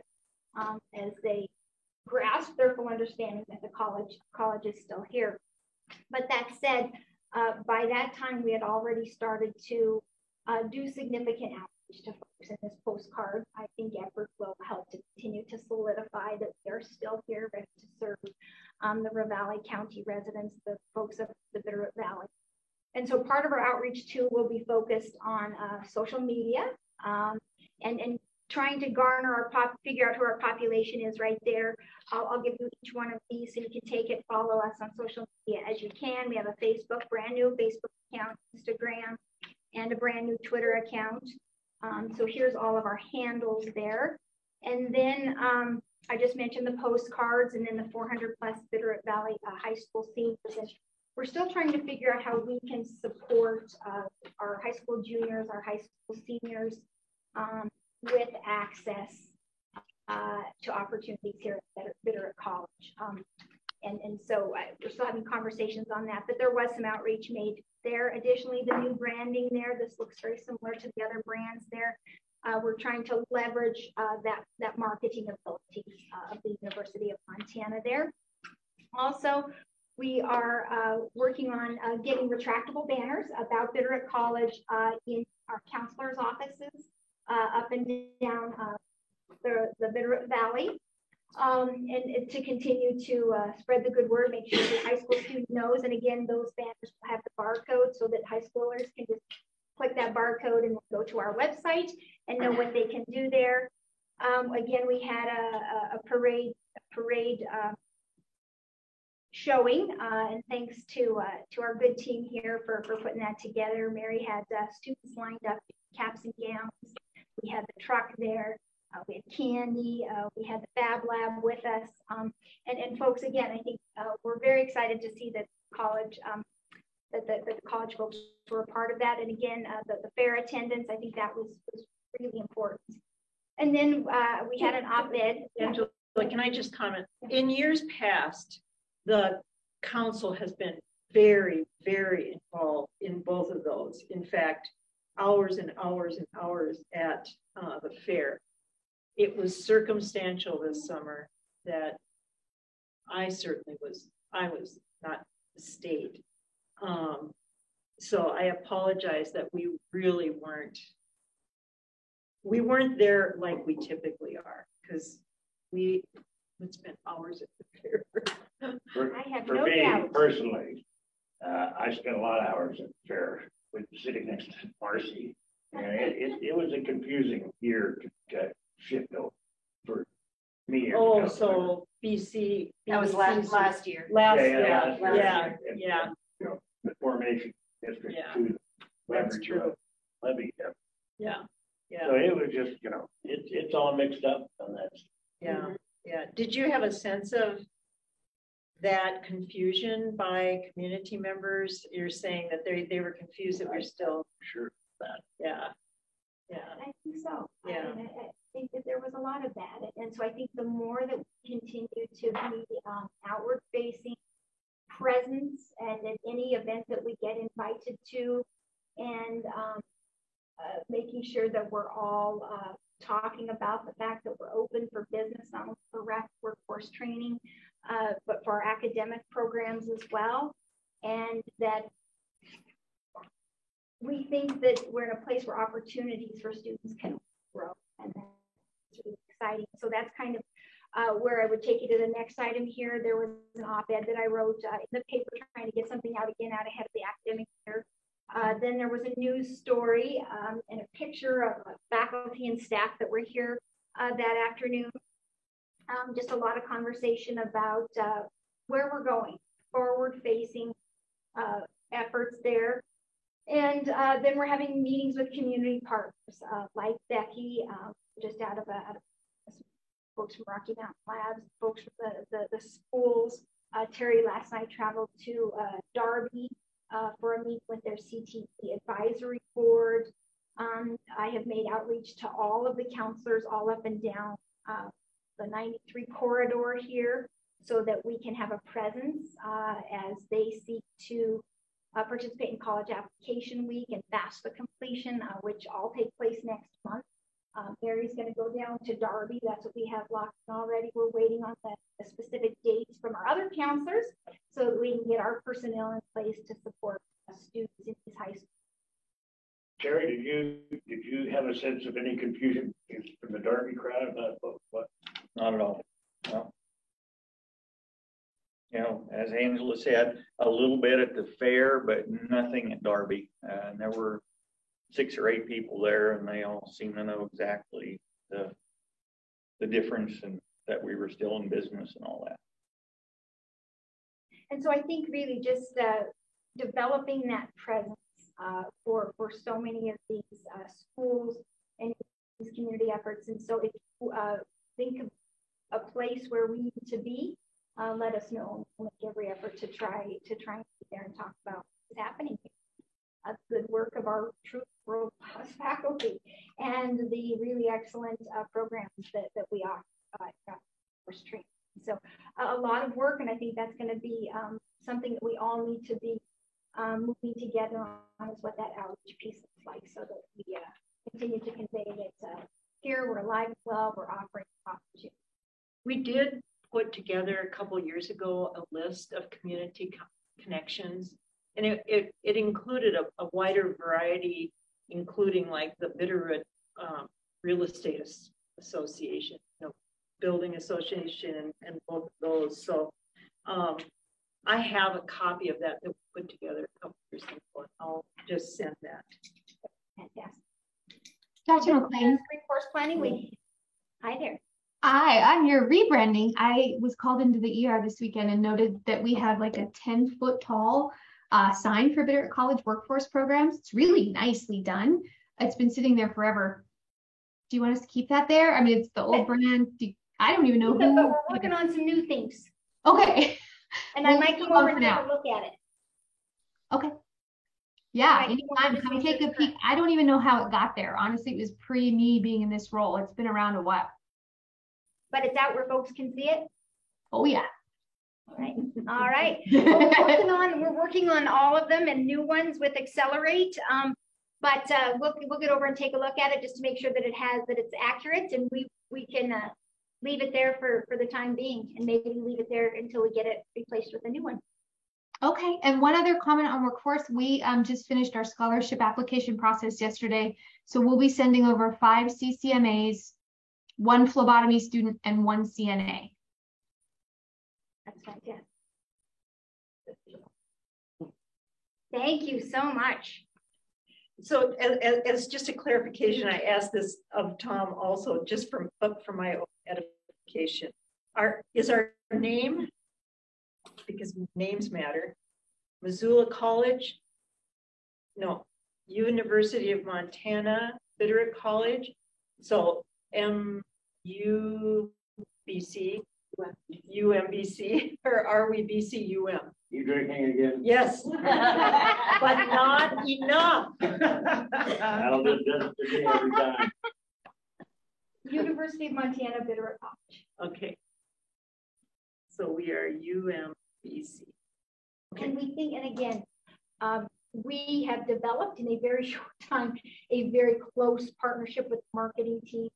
as they grasp their full understanding that the college is still here. But that said, by that time we had already started to do significant outreach to folks in this postcard. I think effort will help to continue to solidify that they're still here ready to serve the Ravalli County residents, the folks of the Bitterroot Valley. And so part of our outreach too will be focused on social media and trying to garner figure out who our population is right there. I'll give you each one of these so you can take it, follow us on social media as you can. We have a Facebook, brand new Facebook account, Instagram, and a brand new Twitter account. So here's all of our handles there. And then I just mentioned the postcards, and then the 400 plus Bitterroot Valley high school seniors. And we're still trying to figure out how we can support our high school juniors, our high school seniors with access to opportunities here at Bitterroot College. And so we're still having conversations on that, but there was some outreach made there. Additionally, the new branding there, this looks very similar to the other brands there. we're trying to leverage that marketing abilities of the University of Montana there. Also, we are working on getting retractable banners about Bitterroot College in our counselors' offices up and down the Bitterroot Valley. And to continue to spread the good word, make sure the high school student knows. And again, those banners will have the barcode so that high schoolers can just click that barcode and go to our website and know what they can do there. Again, we had a parade showing, and thanks to our good team here for putting that together. Mary had students lined up in caps and gowns. We had the truck there. We had candy. We had the Fab Lab with us. And folks, again, I think we're very excited to see that college, that the college folks were a part of that. And again, the fair attendance, I think that was really important. And then we had an op-ed. Angela, can I just comment? In years past, the council has been very, very involved in both of those. In fact, hours and hours and hours at the fair. It was circumstantial this summer that I was not stayed. So I apologize that we really weren't there like we typically are, because we would spend hours at the fair. I have For no me doubt. personally, I spent a lot of hours at the fair sitting next to Marcy. And it was a confusing year to shift over for me. Oh, so BC. That was last year. Last, Yeah, yeah. You know, the formation district Yeah. to That's leverage true. levy. Yeah, yeah, So it was just, it's all mixed up and that's. yeah, yeah. Did you have a sense of that confusion by community members? You're saying that they were confused that we're still. Sure. That. Yeah, yeah, I think so. yeah. I think that there was a lot of that. And so I think the more that we continue to be outward facing presence and at any event that we get invited to, and making sure that we're all talking about the fact that we're open for business, not only for workforce training, but for our academic programs as well. And that we think that we're in a place where opportunities for students can grow, and that's really exciting. So that's kind of where I would take you to the next item here. There was an op-ed that I wrote in the paper trying to get something out ahead of the academic year. Then there was a news story and a picture of faculty and staff that were here that afternoon. Just a lot of conversation about where we're going, forward-facing efforts there. And then we're having meetings with community partners like Becky, just out of folks from Rocky Mountain Labs, folks from the schools. Terry last night traveled to Darby for a meeting with their CTE advisory board. I have made outreach to all of the counselors all up and down the 93 corridor here so that we can have a presence as they seek to participate in College Application Week and FAFSA completion, which all take place next month. Mary's going to go down to Darby. That's what we have locked in already. We're waiting on the specific dates from our other counselors so that we can get our personnel in place to support students in these high schools. Terry, did you have a sense of any confusion from the Darby crowd about what? Not at all. No. As Angela said, a little bit at the fair, but nothing at Darby. And there were 6 or 8 people there, and they all seemed to know exactly the difference and that we were still in business and all that. And so I think really just developing that presence for so many of these schools and these community efforts. And so if you think of a place where we need to be, let us know. We'll make every effort to try and be there and talk about what's happening here. The good work of our true world-class faculty and the really excellent programs that we offer course training. So a lot of work, and I think that's going to be something that we all need to be moving together on, is what that outreach piece looks like, so that we continue to convey that here we're alive and well, we're offering opportunities. We did put together a couple years ago a list of community connections, and it included a wider variety, including like the Bitterroot Real Estate Association, building association, and both of those. So I have a copy of that we put together a couple years ago, and I'll just send that. Fantastic. Dr. McLean. Resource planning, hi there. On your rebranding, I was called into the ER this weekend and noted that we have like a 10-foot tall sign for Bitterroot College workforce programs. It's really nicely done. It's been sitting there forever. Do you want us to keep that there? I mean, it's the old brand. I don't even know who. But we're working on some new things. Okay. And I might come over and take a look at it. Okay. Yeah, Right. anytime, come take a peek. I don't even know how it got there. Honestly, it was pre me being in this role. It's been around a while. But it's out where folks can see it. Oh yeah. All right. All right. Well, we're working on all of them and new ones with Accelerate. But we'll get over and take a look at it just to make sure that it's accurate, and we can leave it there for the time being, and maybe leave it there until we get it replaced with a new one. Okay, and one other comment on workforce. We just finished our scholarship application process yesterday. So we'll be sending over 5 CCMAs, 1 phlebotomy student, and 1 CNA. That's fantastic. Thank you so much. So as just a clarification, I asked this of Tom also, just for my own edification. Is our name, because names matter, Missoula College? No, University of Montana, Bitterroot College. So MUBC, UMBC, or are we BCUM? You drinking again? Yes, but not enough. That'll do it every time. University of Montana, Bitterroot College. Okay. So we are UMBC. Okay. And we think, and again, we have developed in a very short time a very close partnership with the marketing team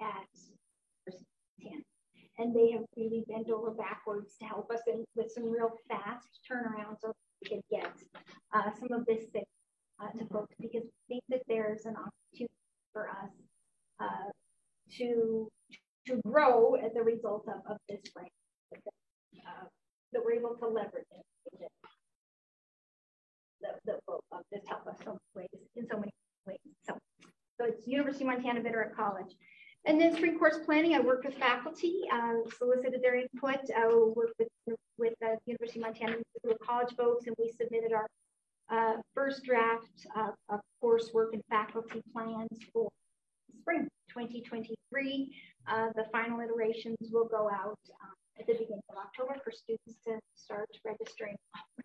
at Montana. And they have really bent over backwards to help us with some real fast turnaround so we can get some of this thing to folks, because we think that there's an opportunity for us to grow as a result of this brand, that we're able to leverage it. Just help us in so many ways. So it's University of Montana Bitterroot College. And then spring course planning, I worked with faculty, solicited their input, worked with the University of Montana College folks, and we submitted our first draft of coursework and faculty plans for spring 2023. The final iterations will go out at the beginning of October for students to start registering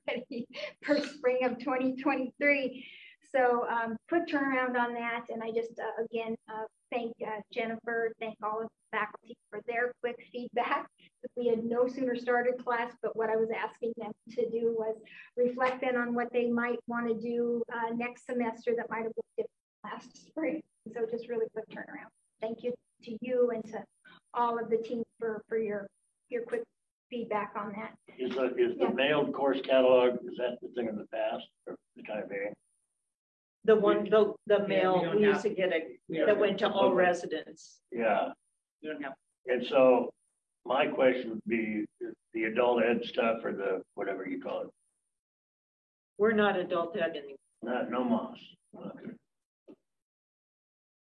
already for spring of 2023. So quick turnaround on that. And I just, again, thank Jennifer, thank all of the faculty for their quick feedback. We had no sooner started class, but what I was asking them to do was reflect then on what they might want to do next semester that might have looked different last spring. So just really quick turnaround. Thank you to you and to all of the team for your quick feedback on that. Is the mailed course catalog, is that the thing in the past, or the kind of thing? The one, the mail we used to get that went to all residents. Yeah. You don't have. And so my question would be the adult ed stuff, or the whatever you call it. We're not adult ed anymore. No moss. Okay.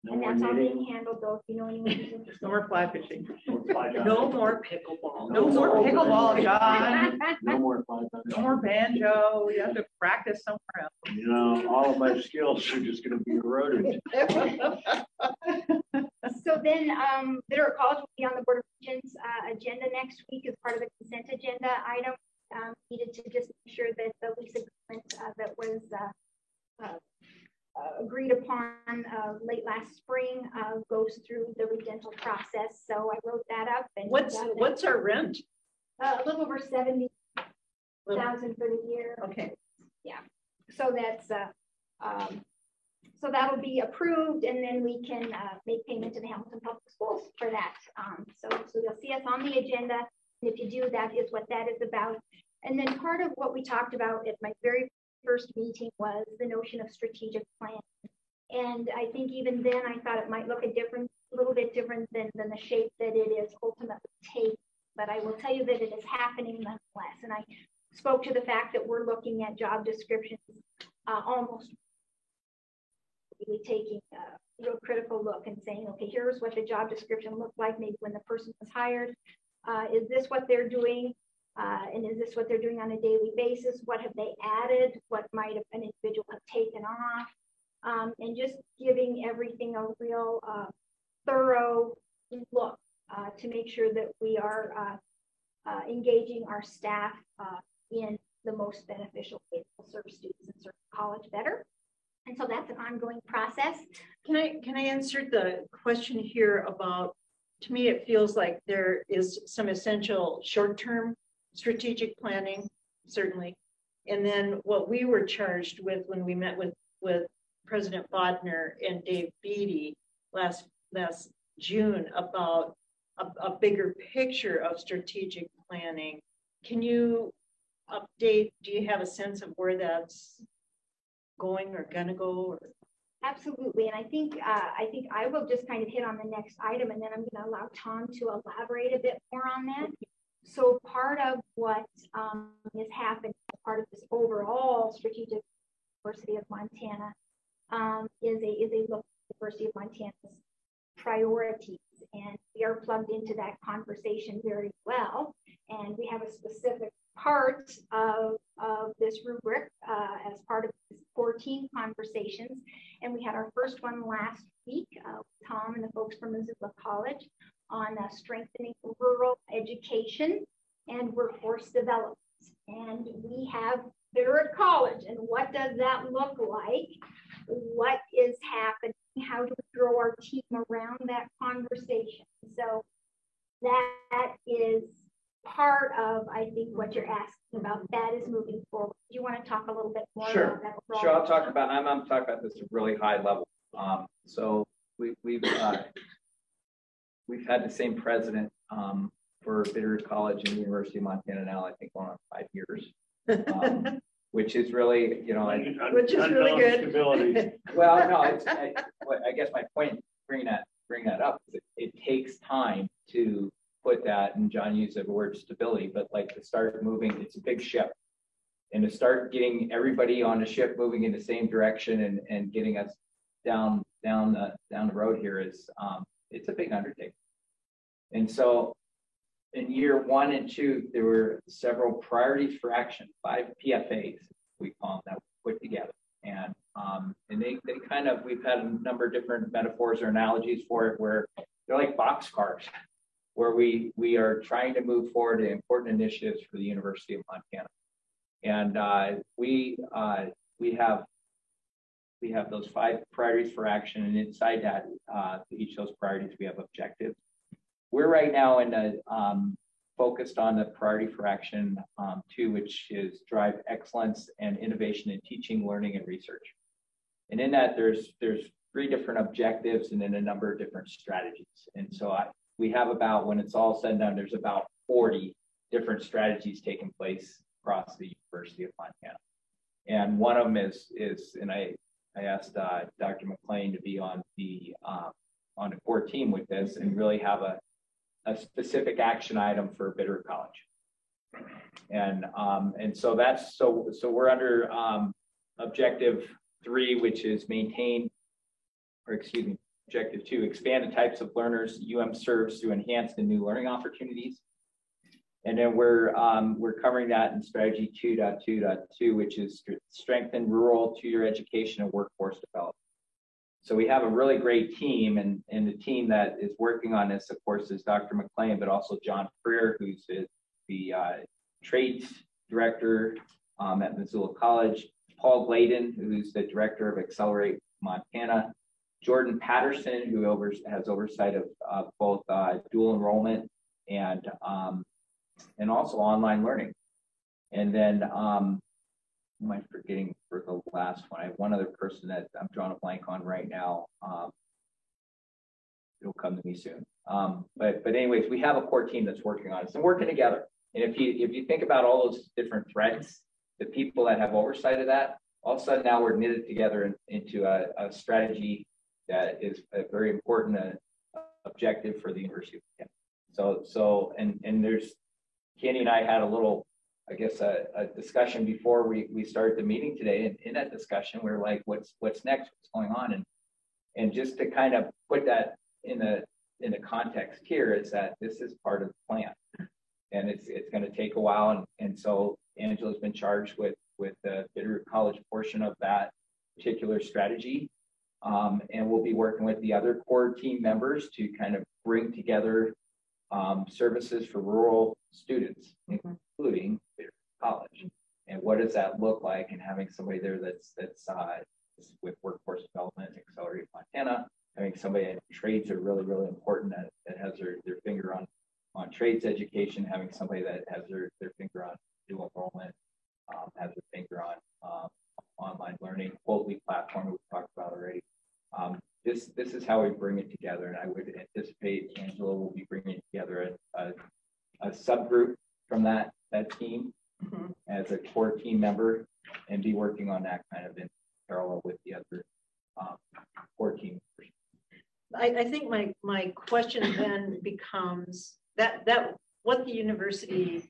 No And more that's all knitting. being handled though, if you know anyone who's interested. No more fly fishing. No more pickleball. No more pickleball, John. No more 500. No more banjo. You have to practice somewhere else. You know, all of my skills are just going to be eroded. So then Bitterroot College will be on the Board of Regents agenda next week as part of the consent agenda item. Needed to just make sure that the lease agreement that was agreed upon late last spring goes through the redental process. So I wrote that up. And what's our rent? A little over 70,000 for the year. Okay. Yeah. So that's So that'll be approved, and then we can make payment to the Hamilton Public Schools for that. So you'll see us on the agenda. And if you do, that is what that is about. And then part of what we talked about at my very first meeting was the notion of strategic plan. And I think even then I thought it might look a little bit different than the shape that it is ultimately taking. But I will tell you that it is happening nonetheless. And I spoke to the fact that we're looking at job descriptions almost really taking a real critical look and saying, okay, here's what the job description looked like maybe when the person was hired. Is this what they're doing? And is this what they're doing on a daily basis? What have they added? What might an individual have taken off? And just giving everything a real thorough look to make sure that we are engaging our staff in the most beneficial way to serve students and serve college better. And so that's an ongoing process. Can I answer the question here about, to me, it feels like there is some essential short-term strategic planning, certainly. And then what we were charged with when we met with President Bodner and Dave Beatty last June about a bigger picture of strategic planning. Can you update, do you have a sense of where that's going or gonna go? Or? Absolutely, and I think I will just kind of hit on the next item, and then I'm going to allow Tom to elaborate a bit more on that. So part of what is happening, part of this overall strategic University of Montana is a look at the University of Montana's priorities, and we are plugged into that conversation very well, and we have a specific part of this rubric as part of this 14 conversations, and we had our first one last week with Tom and the folks from Missoula College on strengthening rural education and workforce development. And we have Bitterroot College, and what does that look like? What is happening? How do we grow our team around that conversation? So that is part of, I think, what you're asking about. That is moving forward. Do you want to talk a little bit more about that? Sure, I'll talk about, I'm talking about this at a really high level. So we've had the same president for Bitterroot College and the University of Montana now, I think, going on 5 years, which is really, you know, which is really good. Well, no, I guess my point bringing that up is it takes time to put that, and John used the word stability, but like to start moving, it's a big ship, and to start getting everybody on the ship moving in the same direction and getting us down the road here is it's a big undertaking. And so in year 1 and 2, there were several priorities for action, 5 PFAs we call them, that we put together, and they kind of, we've had a number of different metaphors or analogies for it, where they're like boxcars, where we are trying to move forward to important initiatives for the University of Montana. And we have those 5 priorities for action, and inside that, each of those priorities, we have objectives. We're right now in the focused on the priority for action 2, which is drive excellence and innovation in teaching, learning, and research. And in that, there's 3 different objectives and then a number of different strategies. And so we have about, when it's all said and done, there's about 40 different strategies taking place across the University of Montana. And one of them is and I asked Dr. McLean to be on the core team with this and really have a specific action item for Bitterroot College. And so that's, so we're under objective 3, which is objective 2, expand the types of learners UM serves through enhanced and new learning opportunities. And then we're covering that in strategy 2.2.2, which is strengthen rural 2-year education and workforce development. So we have a really great team, and the team that is working on this, of course, is Dr. McLean, but also John Freer, who's the trades director at Missoula College, Paul Gladen, who's the director of Accelerate Montana, Jordan Patterson, who has oversight of both dual enrollment and also online learning. And then am I forgetting for the last one? I have one other person that I'm drawing a blank on right now. It'll come to me soon. But anyways, we have a core team that's working on it. So working together. And if you think about all those different threads, the people that have oversight of that, all of a sudden now we're knitted together into a strategy that is a very important objective for the University of Kent. So there's, Candy and I had a little, I guess, a discussion before we started the meeting today. And in that discussion, we were like, what's next? What's going on? And just to kind of put that in the context here is that this is part of the plan, and it's going to take a while. And so Angela's been charged with the Bitterroot College portion of that particular strategy. And we'll be working with the other core team members to kind of bring together services for rural students, including Bitterroot College. And what does that look like? And having somebody there that's with workforce development, Accelerate Montana, having somebody in trades are really, really important that has their finger on trades education, having somebody that has their finger on dual enrollment, has their finger on online learning, Quotely platform that we talked about already. This is how we bring it together, and I would anticipate Angela will be bringing together a subgroup from that team as a core team member, and be working on that kind of in parallel with the other core team members. I think my question then becomes that what the university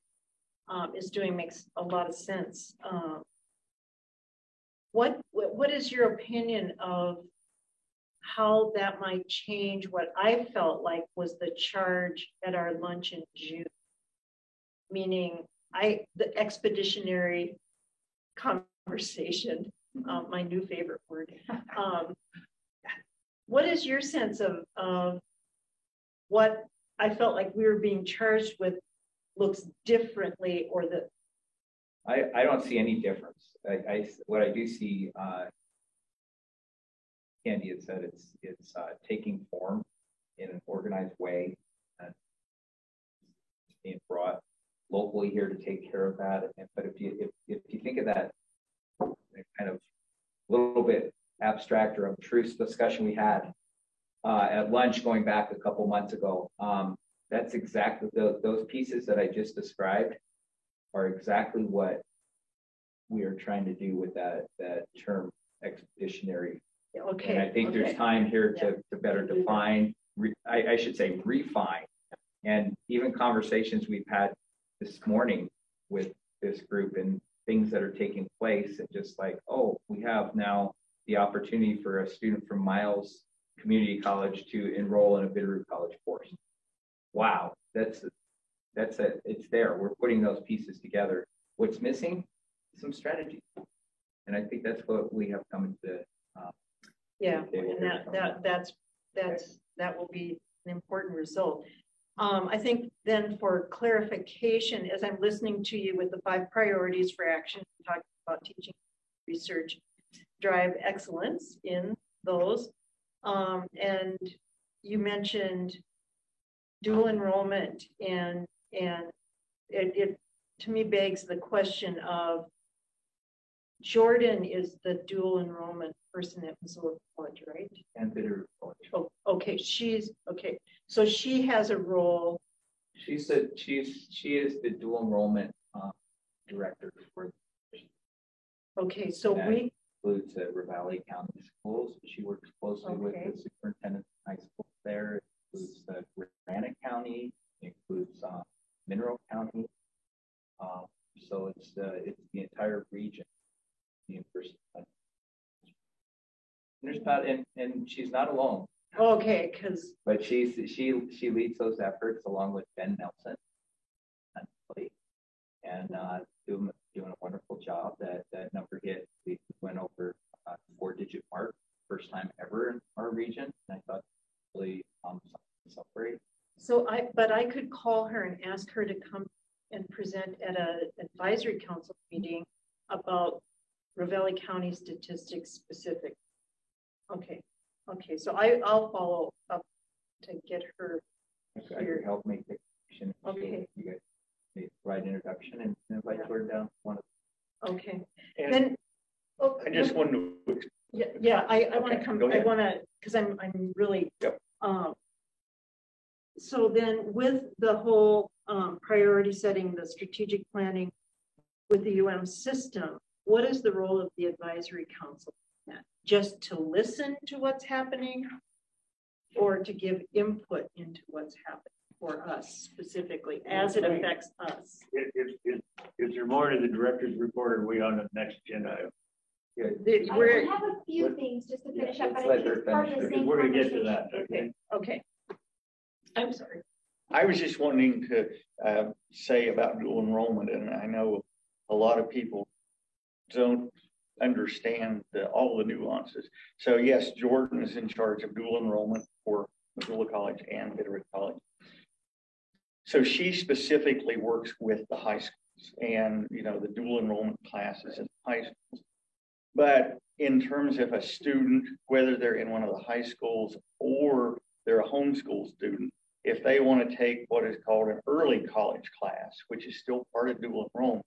is doing makes a lot of sense. What is your opinion of how that might change what I felt like was the charge at our lunch in June? Meaning the expeditionary conversation, my new favorite word. What is your sense of what I felt like we were being charged with looks differently, or the? I don't see any difference. What I do see, Candy had said it's taking form in an organized way and being brought locally here to take care of that. But if you think of that kind of little bit abstract or abstruse discussion we had at lunch going back a couple months ago, that's exactly those pieces that I just described are exactly what we are trying to do with that term expeditionary. Okay. And I think there's time here to better define, I should say refine, and even conversations we've had this morning with this group and things that are taking place, and just like, oh, we have now the opportunity for a student from Miles Community College to enroll in a Bitterroot College course. Wow, it's there. We're putting those pieces together. What's missing? Some strategy, and I think that's what we have come to. And that will be an important result. I think then for clarification, as I'm listening to you with the 5 priorities for action, talking about teaching, research, drive excellence in those, and you mentioned dual enrollment, and it to me begs the question of, Jordan is the dual enrollment person at Missoula College, right? And Bitterroot College. Oh, okay. Okay. So she has a role. She is the dual enrollment director for. Okay, so that we includes the Ravalli County Schools. She works closely with the superintendent of high school there. It includes the Granite County. It includes Mineral County. So it's the entire region. University. And there's about, and she's not alone. Okay, but she leads those efforts along with Ben Nelson, and doing a wonderful job. That number hit. We went over 4-digit mark, first time ever in our region. And I thought really celebrate. So I could call her and ask her to come and present at an advisory council meeting about Ravalli County statistics specific. Okay. So I'll follow up to get her here. I could help make the connection. Okay. You guys make the right introduction and invite her down. Okay, And then. Oh, I just wanted to, Yeah, I want to Okay, come, go I ahead. want to, because I'm really. Yep. So then with the whole priority setting, the strategic planning with the UM system, what is the role of the advisory council? Just to listen to what's happening or to give input into what's happening for us specifically as it affects us? Is there more to the director's report, or are we on the next agenda item? We're, I have a few things just to finish up, but I let think her it's part of the finish. same We're gonna get to conversation. that, okay? okay. I'm sorry. I was just wanting to say about dual enrollment, and I know a lot of people don't understand all the nuances. So yes, Jordan is in charge of dual enrollment for Missoula College and Bitterroot College. So she specifically works with the high schools and, you know, the dual enrollment classes in high schools. But in terms of a student, whether they're in one of the high schools or they're a homeschool student, if they want to take what is called an early college class, which is still part of dual enrollment,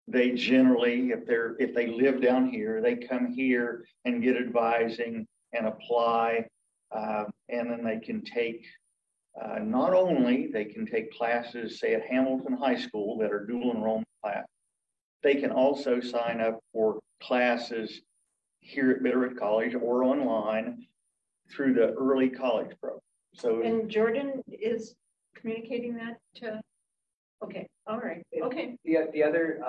they generally, if they live down here, they come here and get advising and apply, and then they can take, not only they can take classes, say at Hamilton High School that are dual enrollment classes, they can also sign up for classes here at Bitterroot College or online through the early college program. So, And Jordan is communicating that to, okay, all right, okay. The other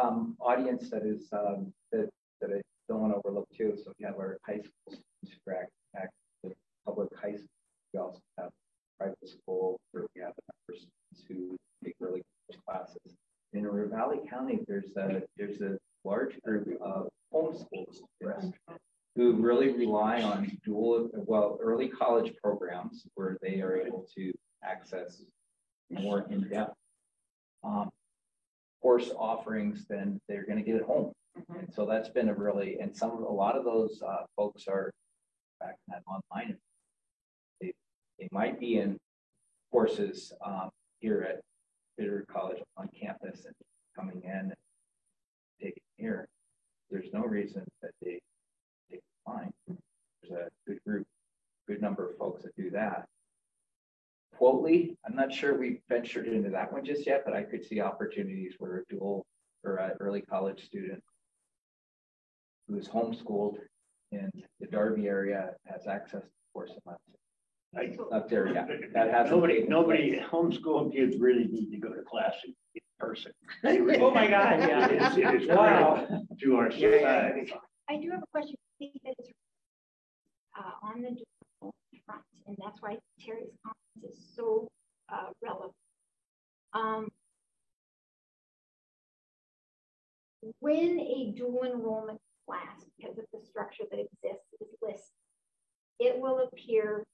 audience that is that I don't want to overlook too. So we have our high school students who are active with public high school. We also have private school where we have a number of students who take early classes. In Ravalli County, there's a large group of homeschool students who really rely on early college programs where they are able to access more in-depth course offerings than they're going to get at home. And so that's been a lot of those folks are back in that online. They might be in courses here at Bitterroot College on campus and coming in and taking here. There's no reason that they take online. There's a good number of folks that do that. Quotely, I'm not sure we ventured into that one just yet, but I could see opportunities where a dual or an early college student who is homeschooled in the Darby area has access to course up there. Yeah, that has Nobody homeschool kids really need to go to class in person. Oh my God, yeah. It is Wow. to our society. I do have a question. I think that it's on the dual front, and that's why Terry's comments is so relevant. When a dual enrollment class, because of the structure that exists, is listed, it will appear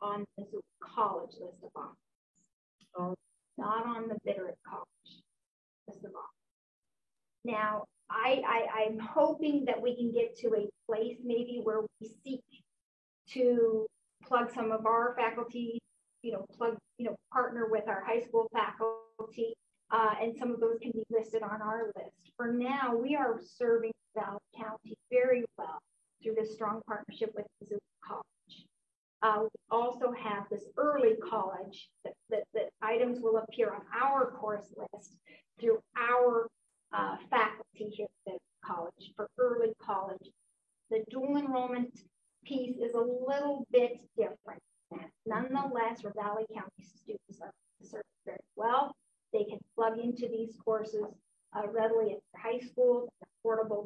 on the Missoula College list of offers, not on the Bitterroot College list of offers. Now, I'm hoping that we can get to a place maybe where we seek to plug some of our faculty, partner with our high school faculty, and some of those can be listed on our list. For now, we are serving Valley County very well through this strong partnership with Missoula College. We also have this early college that items will appear on our course list through our faculty here at the college for early college. The dual enrollment piece is a little bit different. Nonetheless, Ravalli County students are served very well. They can plug into these courses readily at their high school, affordable.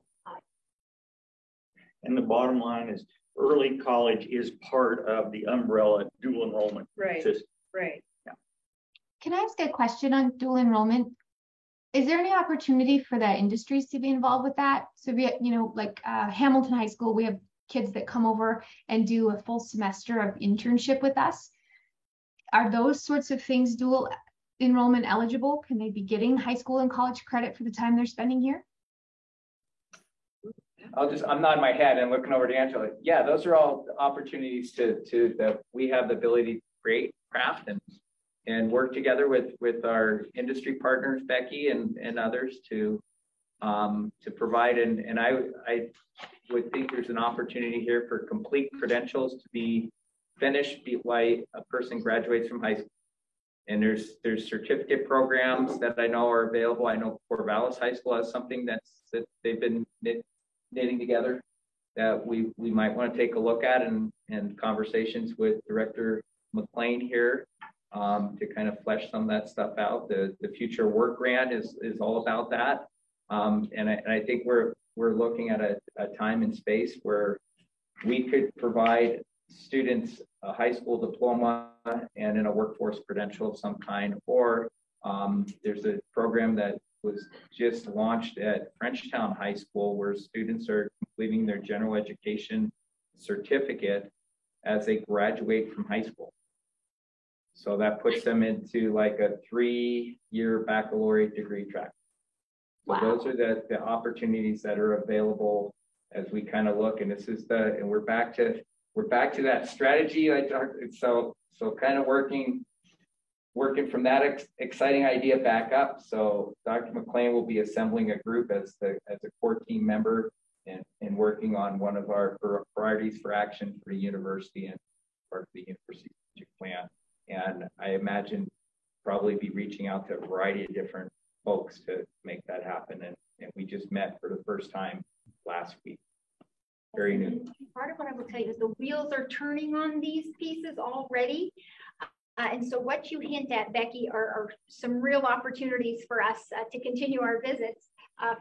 and the bottom line is early college is part of the umbrella dual enrollment system. Right. Yeah. Can I ask a question on dual enrollment? Is there any opportunity for the industries to be involved with that? So we, like Hamilton High School, we have kids that come over and do a full semester of internship with us. Are those sorts of things dual enrollment eligible? Can they be getting high school and college credit for the time they're spending here? I'm nodding my head and looking over to Angela. Yeah, those are all opportunities that we have the ability to create, craft, and work together with our industry partners, Becky and others to to provide, and I would think there's an opportunity here for complete credentials to be finished while a person graduates from high school. And there's certificate programs that I know are available. I know Corvallis High School has something that they've been knitting together that we might want to take a look at, and conversations with Director McLean here to kind of flesh some of that stuff out. The Future Work Grant is all about that. And I think we're looking at a time and space where we could provide students a high school diploma and in a workforce credential of some kind, or there's a program that was just launched at Frenchtown High School where students are completing their general education certificate as they graduate from high school. So that puts them into like a 3-year baccalaureate degree track. So those are the opportunities that are available as we kind of look, and this is and we're back to that strategy I talked. So kind of working from that exciting idea back up. So Dr. McLean will be assembling a group as a core team member and working on one of our priorities for action for the university and part of the university plan. And I imagine probably be reaching out to a variety of different folks to make that happen. And we just met for the first time last week. Very new. Part of what I will tell you is the wheels are turning on these pieces already. And so what you hint at, Becky, are some real opportunities for us to continue our visits,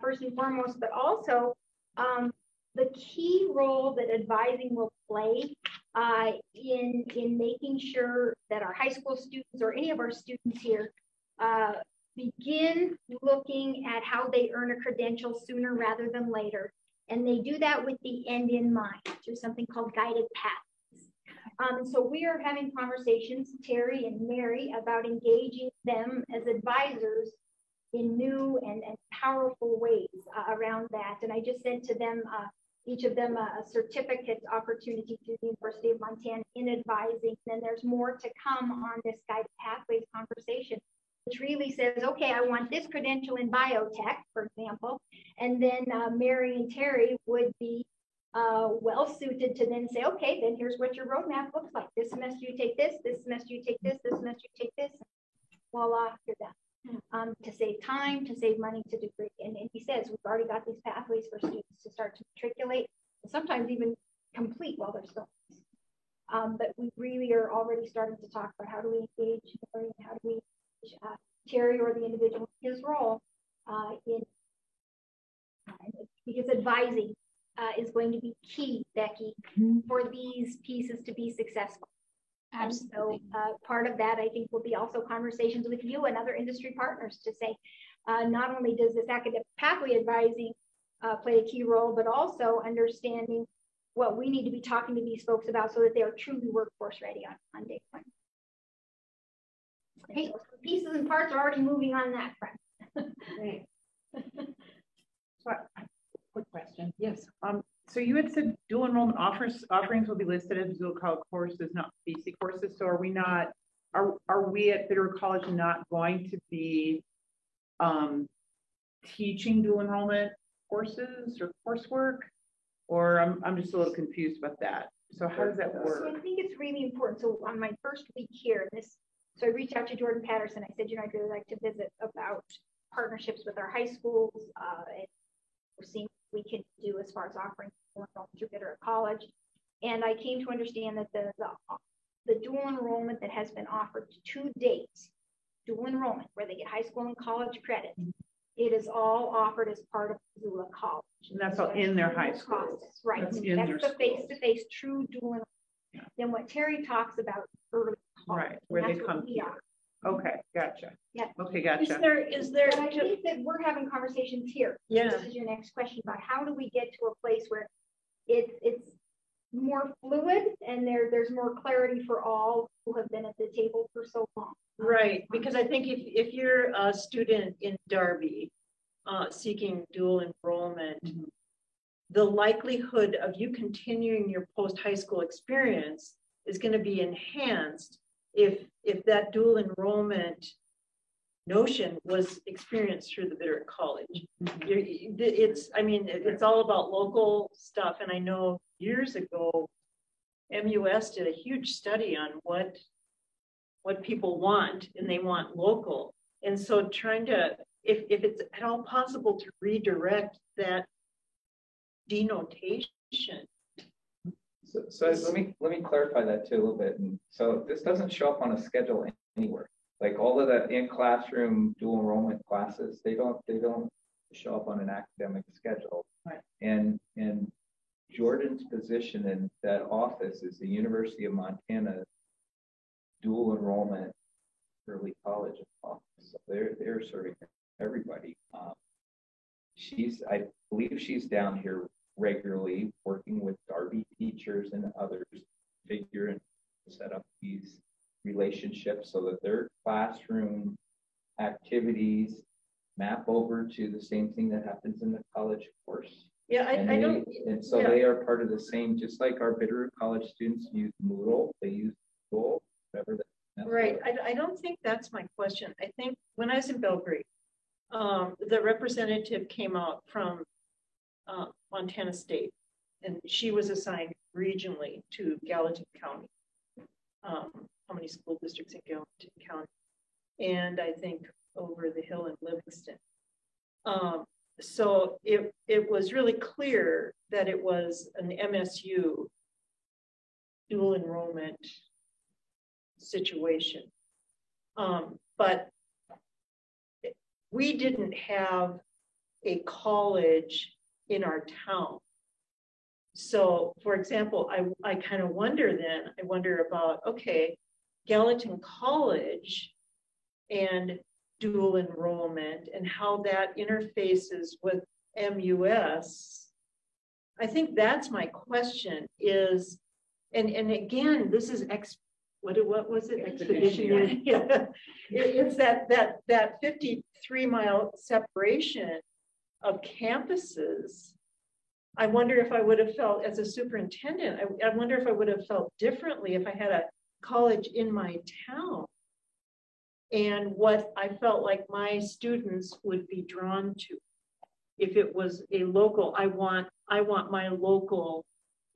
first and foremost, but also the key role that advising will play in making sure that our high school students or any of our students here begin looking at how they earn a credential sooner rather than later. And they do that with the end in mind through something called guided paths. So we are having conversations, Terry and Mary, about engaging them as advisors in new and powerful ways around that. And I just sent to them, each of them, a certificate opportunity through the University of Montana in advising. Then there's more to come on this guided pathways conversation, which really says, okay, I want this credential in biotech, for example. And then Mary and Terry would be well suited to then say, okay, then here's what your roadmap looks like. This semester you take this semester you take this semester you take this. Voila, you're done. To save time, to save money, to degree. And he says, we've already got these pathways for students to start to matriculate, and sometimes even complete while they're still. But we really are already starting to talk about how do we engage, how do we Terry or the individual, his role because advising is going to be key, Becky, for these pieces to be successful. Absolutely. And so part of that, I think, will be also conversations with you and other industry partners to say, not only does this academic pathway advising play a key role, but also understanding what we need to be talking to these folks about so that they are truly workforce ready on day one. Great. So pieces and parts are already moving on that front. Great. So, quick question. Yes. So you had said dual enrollment offerings will be listed as dual college courses, not BC courses. So are we not? Are we at Bitterroot College not going to be teaching dual enrollment courses or coursework? Or I'm just a little confused about that. So how does that work? So I think it's really important. So on my first week here, so I reached out to Jordan Patterson. I said, I'd really like to visit about partnerships with our high schools. And we're seeing what we can do as far as offering through Bitterroot College. And I came to understand that the dual enrollment that has been offered to date, dual enrollment, where they get high school and college credit, it is all offered as part of Missoula College. And that's all in their high school. Right. That's the face-to-face true dual enrollment. Yeah. Then what Terry talks about early college. Right, where they come here. Okay, gotcha. Yeah. Okay, gotcha. Is there? But I think that we're having conversations here. Yeah. This is your next question about how do we get to a place where it's more fluid and there's more clarity for all who have been at the table for so long. Right, because I think if you're a student in Darby seeking dual enrollment, the likelihood of you continuing your post-high school experience is going to be enhanced if that dual enrollment notion was experienced through the Bitterroot College. It's all about local stuff. And I know years ago, MUS did a huge study on what people want, and they want local. And so trying to, if it's at all possible to redirect that denotation. So let me clarify that too a little bit. And so this doesn't show up on a schedule anywhere. Like all of the in-classroom dual enrollment classes, they don't show up on an academic schedule. Right. And Jordan's position in that office is the University of Montana dual enrollment early college office. So they're serving everybody. I believe she's down here regularly working with Darby teachers and others to figure and set up these relationships so that their classroom activities map over to the same thing that happens in the college course. Yeah, And so they are part of the same, just like our Bitterroot College students use Moodle, they use Google, whatever that. Right. I don't think that's my question. I think when I was in Belgrade, the representative came out from Montana State, and she was assigned regionally to Gallatin County. How many school districts in Gallatin County? And I think over the hill in Livingston. So it was really clear that it was an MSU dual enrollment situation. But we didn't have a college in our town. So for example, I kind of wonder then, I wonder about, okay, Gallatin College and dual enrollment and how that interfaces with MUS. I think that's my question is, and again, this is what was it? Expedition. Yeah. It's that 53-mile separation of campuses. I wonder if I would have felt, as a superintendent, I wonder if I would have felt differently if I had a college in my town and what I felt like my students would be drawn to. If it was a local, I want my local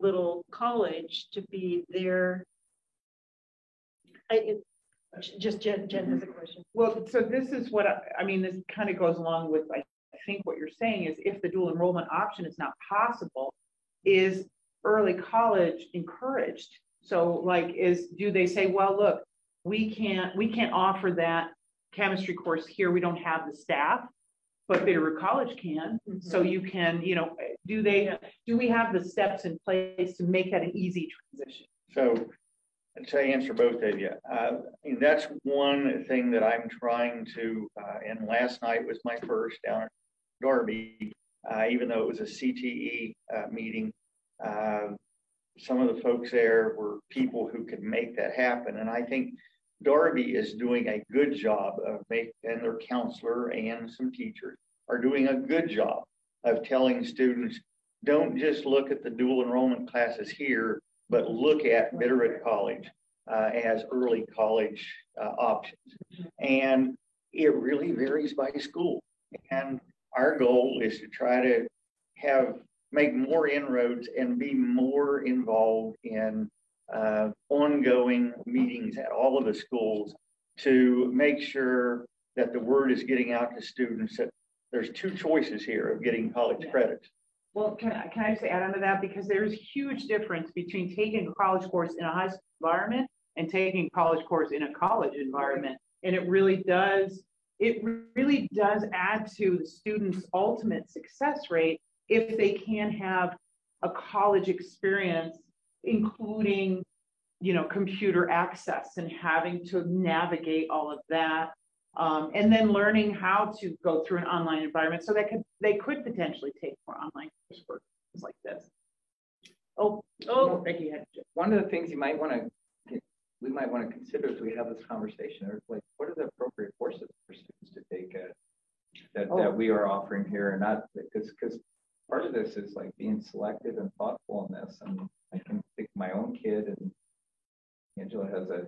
little college to be there. Just Jen has a question. Well, so this is what this kind of goes along with, I think what you're saying is if the dual enrollment option is not possible, is early college encouraged? So do they say, well, look, we can't offer that chemistry course here. We don't have the staff, but Bitterroot College can. Mm-hmm. So you can, do we have the steps in place to make that an easy transition? So to answer both of you, that's one thing that I'm trying to, and last night was my first down at Darby, even though it was a CTE meeting. Some of the folks there were people who could make that happen. And I think Darby is doing a good job of and their counselor and some teachers are doing a good job of telling students, don't just look at the dual enrollment classes here, but look at Bitterroot College as early college options. And it really varies by school. And our goal is to try to make more inroads and be more involved in ongoing meetings at all of the schools to make sure that the word is getting out to students that there's two choices here of getting college credits. Well, can I just add on to that? Because there's a huge difference between taking a college course in a high school environment and taking a college course in a college environment. And it really does add to the student's ultimate success rate if they can have a college experience, including, computer access and having to navigate all of that. And then learning how to go through an online environment so that they could potentially take more online coursework like this. Becky had one of the things we might want to consider as we have this conversation are what are the appropriate courses for students to take that we are offering here, and not because part of this is being selective and thoughtful in this. And I can think my own kid, and Angela has a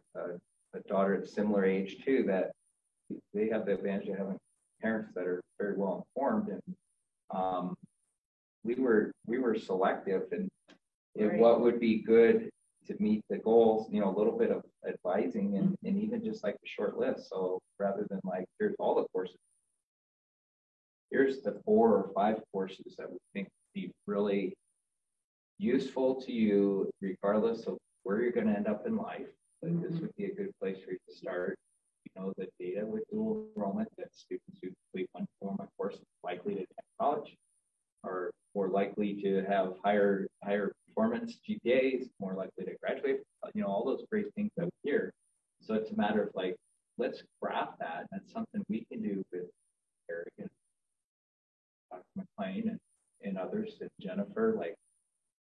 daughter at similar age too, that they have the advantage of having parents that are very well informed, and we were selective in what would be good to meet the goals, you know, a little bit of advising and even just like a short list. So rather than like, here's all the courses, here's the 4 or 5 courses that we think would be really useful to you, regardless of where you're going to end up in life. Like this would be a good place for you to start. You know, the data with dual enrollment, that students who complete one form of course are likely to attend college, are more likely to have higher performance GPAs, more likely to graduate, you know, all those great things that we hear. So it's a matter of like, let's graph that. That's something we can do with Eric and Dr. McLean and others, and Jennifer, like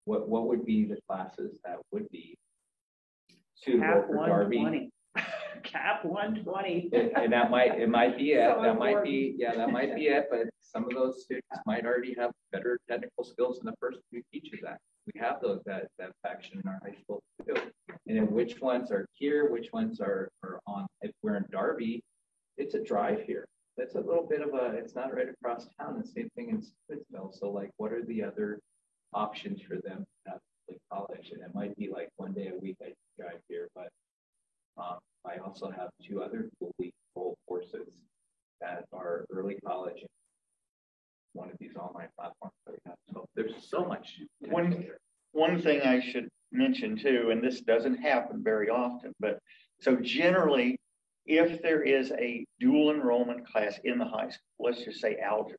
what would be the classes that would be suitable for Darby? Cap 120. And that might be it. That might be it. But some of those students might already have better technical skills than the person who teaches that. We have that faction in our high school too. And then which ones are here, which ones are on. If we're in Darby, it's a drive here. That's a little bit of it's not right across town. The same thing in Steubenville. So like, what are the other options for them at college? And it might be like one day a week I drive here, but I also have 2 other fully full courses that are early college and one of these online platforms that we have. So there's so much. One thing I should mention too, and this doesn't happen very often, but so generally, if there is a dual enrollment class in the high school, let's just say algebra,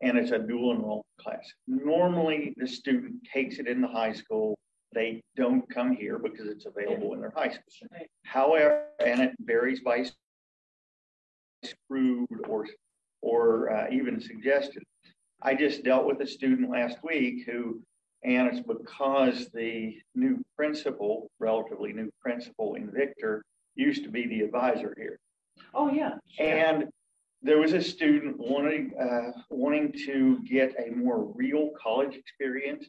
and it's a dual enrollment class, normally the student takes it in the high school. They don't come here because it's available in their high school. However, and it varies by approved or even suggested. I just dealt with a student last week who, and it's because the new principal, relatively new principal in Victor, used to be the advisor here. Oh yeah. Sure. And there was a student wanting to get a more real college experience,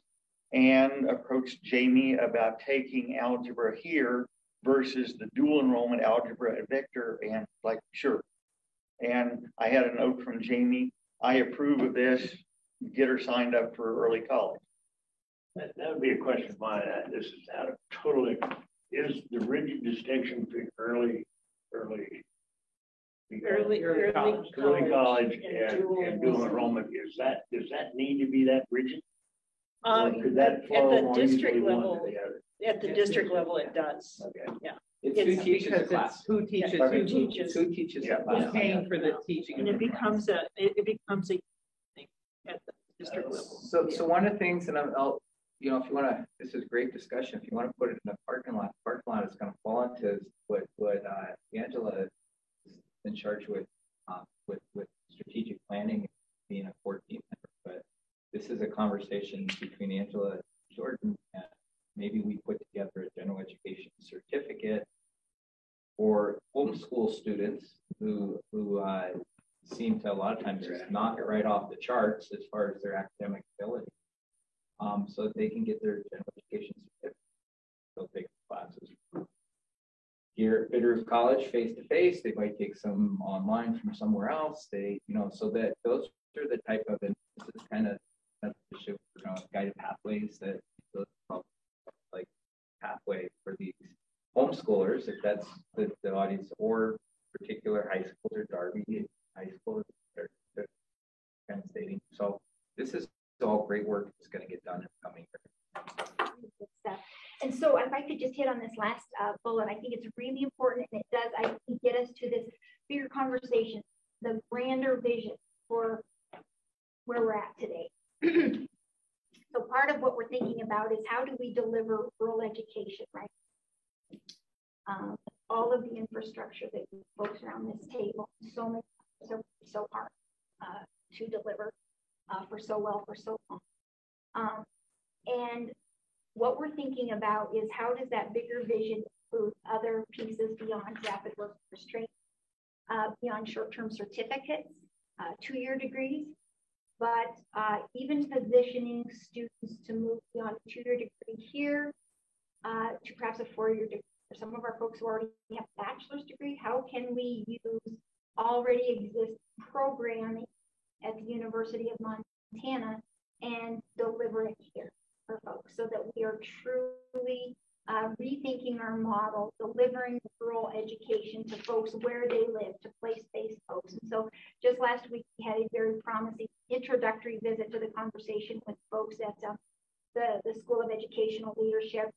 and approached Jamie about taking algebra here versus the dual enrollment algebra at Victor, and like, sure. And I had a note from Jamie, I approve of this, get her signed up for early college. That would be a question of mine. This is out of totally, is the rigid distinction between early college and dual enrollment, does that need to be that rigid? Could that at the district level, it does. Okay. Yeah. It's who teaches the Because class. it's who teaches Who teaches the who's class. paying for the teaching. And it becomes a thing at the district level. So one of the things, and I'll, you know, if you want to, this is great discussion. If you want to put it in a parking lot is going to fall into what Angela is in charge with strategic planning, being a core team member. But this is a conversation between Angela and Jordan, and maybe we put together a general education certificate for homeschool students who seem to a lot of times just knock it right off the charts as far as their academic ability, so that they can get their general education certificate. They'll take classes here at Bitterroot College face-to-face. They might take some online from somewhere else. They, you know, so that those are the type of, and this is kind of guided pathways that like pathway for these homeschoolers, if that's the audience, or particular high schools or Darby high school, they're kind of stating. So this is all great work that's going to get done in the coming year. And so if I could just hit on this last bullet, I think it's really important, and it does, I think, get us to this bigger conversation, the grander vision for where we're at today. So part of what we're thinking about is how do we deliver rural education, right? All of the infrastructure that folks around this table, so hard to deliver for so well for so long. And what we're thinking about is how does that bigger vision include other pieces beyond rapid workforce training, beyond short-term certificates, 2-year degrees, but even positioning students to move beyond a 2-year degree here to perhaps a 4-year degree. For some of our folks who already have a bachelor's degree, how can we use already existing programming at the University of Montana and deliver it here for folks so that we are truly rethinking our model, delivering rural education to folks where they live, to place-based folks. And so just last week, we had a very promising introductory visit to the conversation with folks at the School of Educational Leadership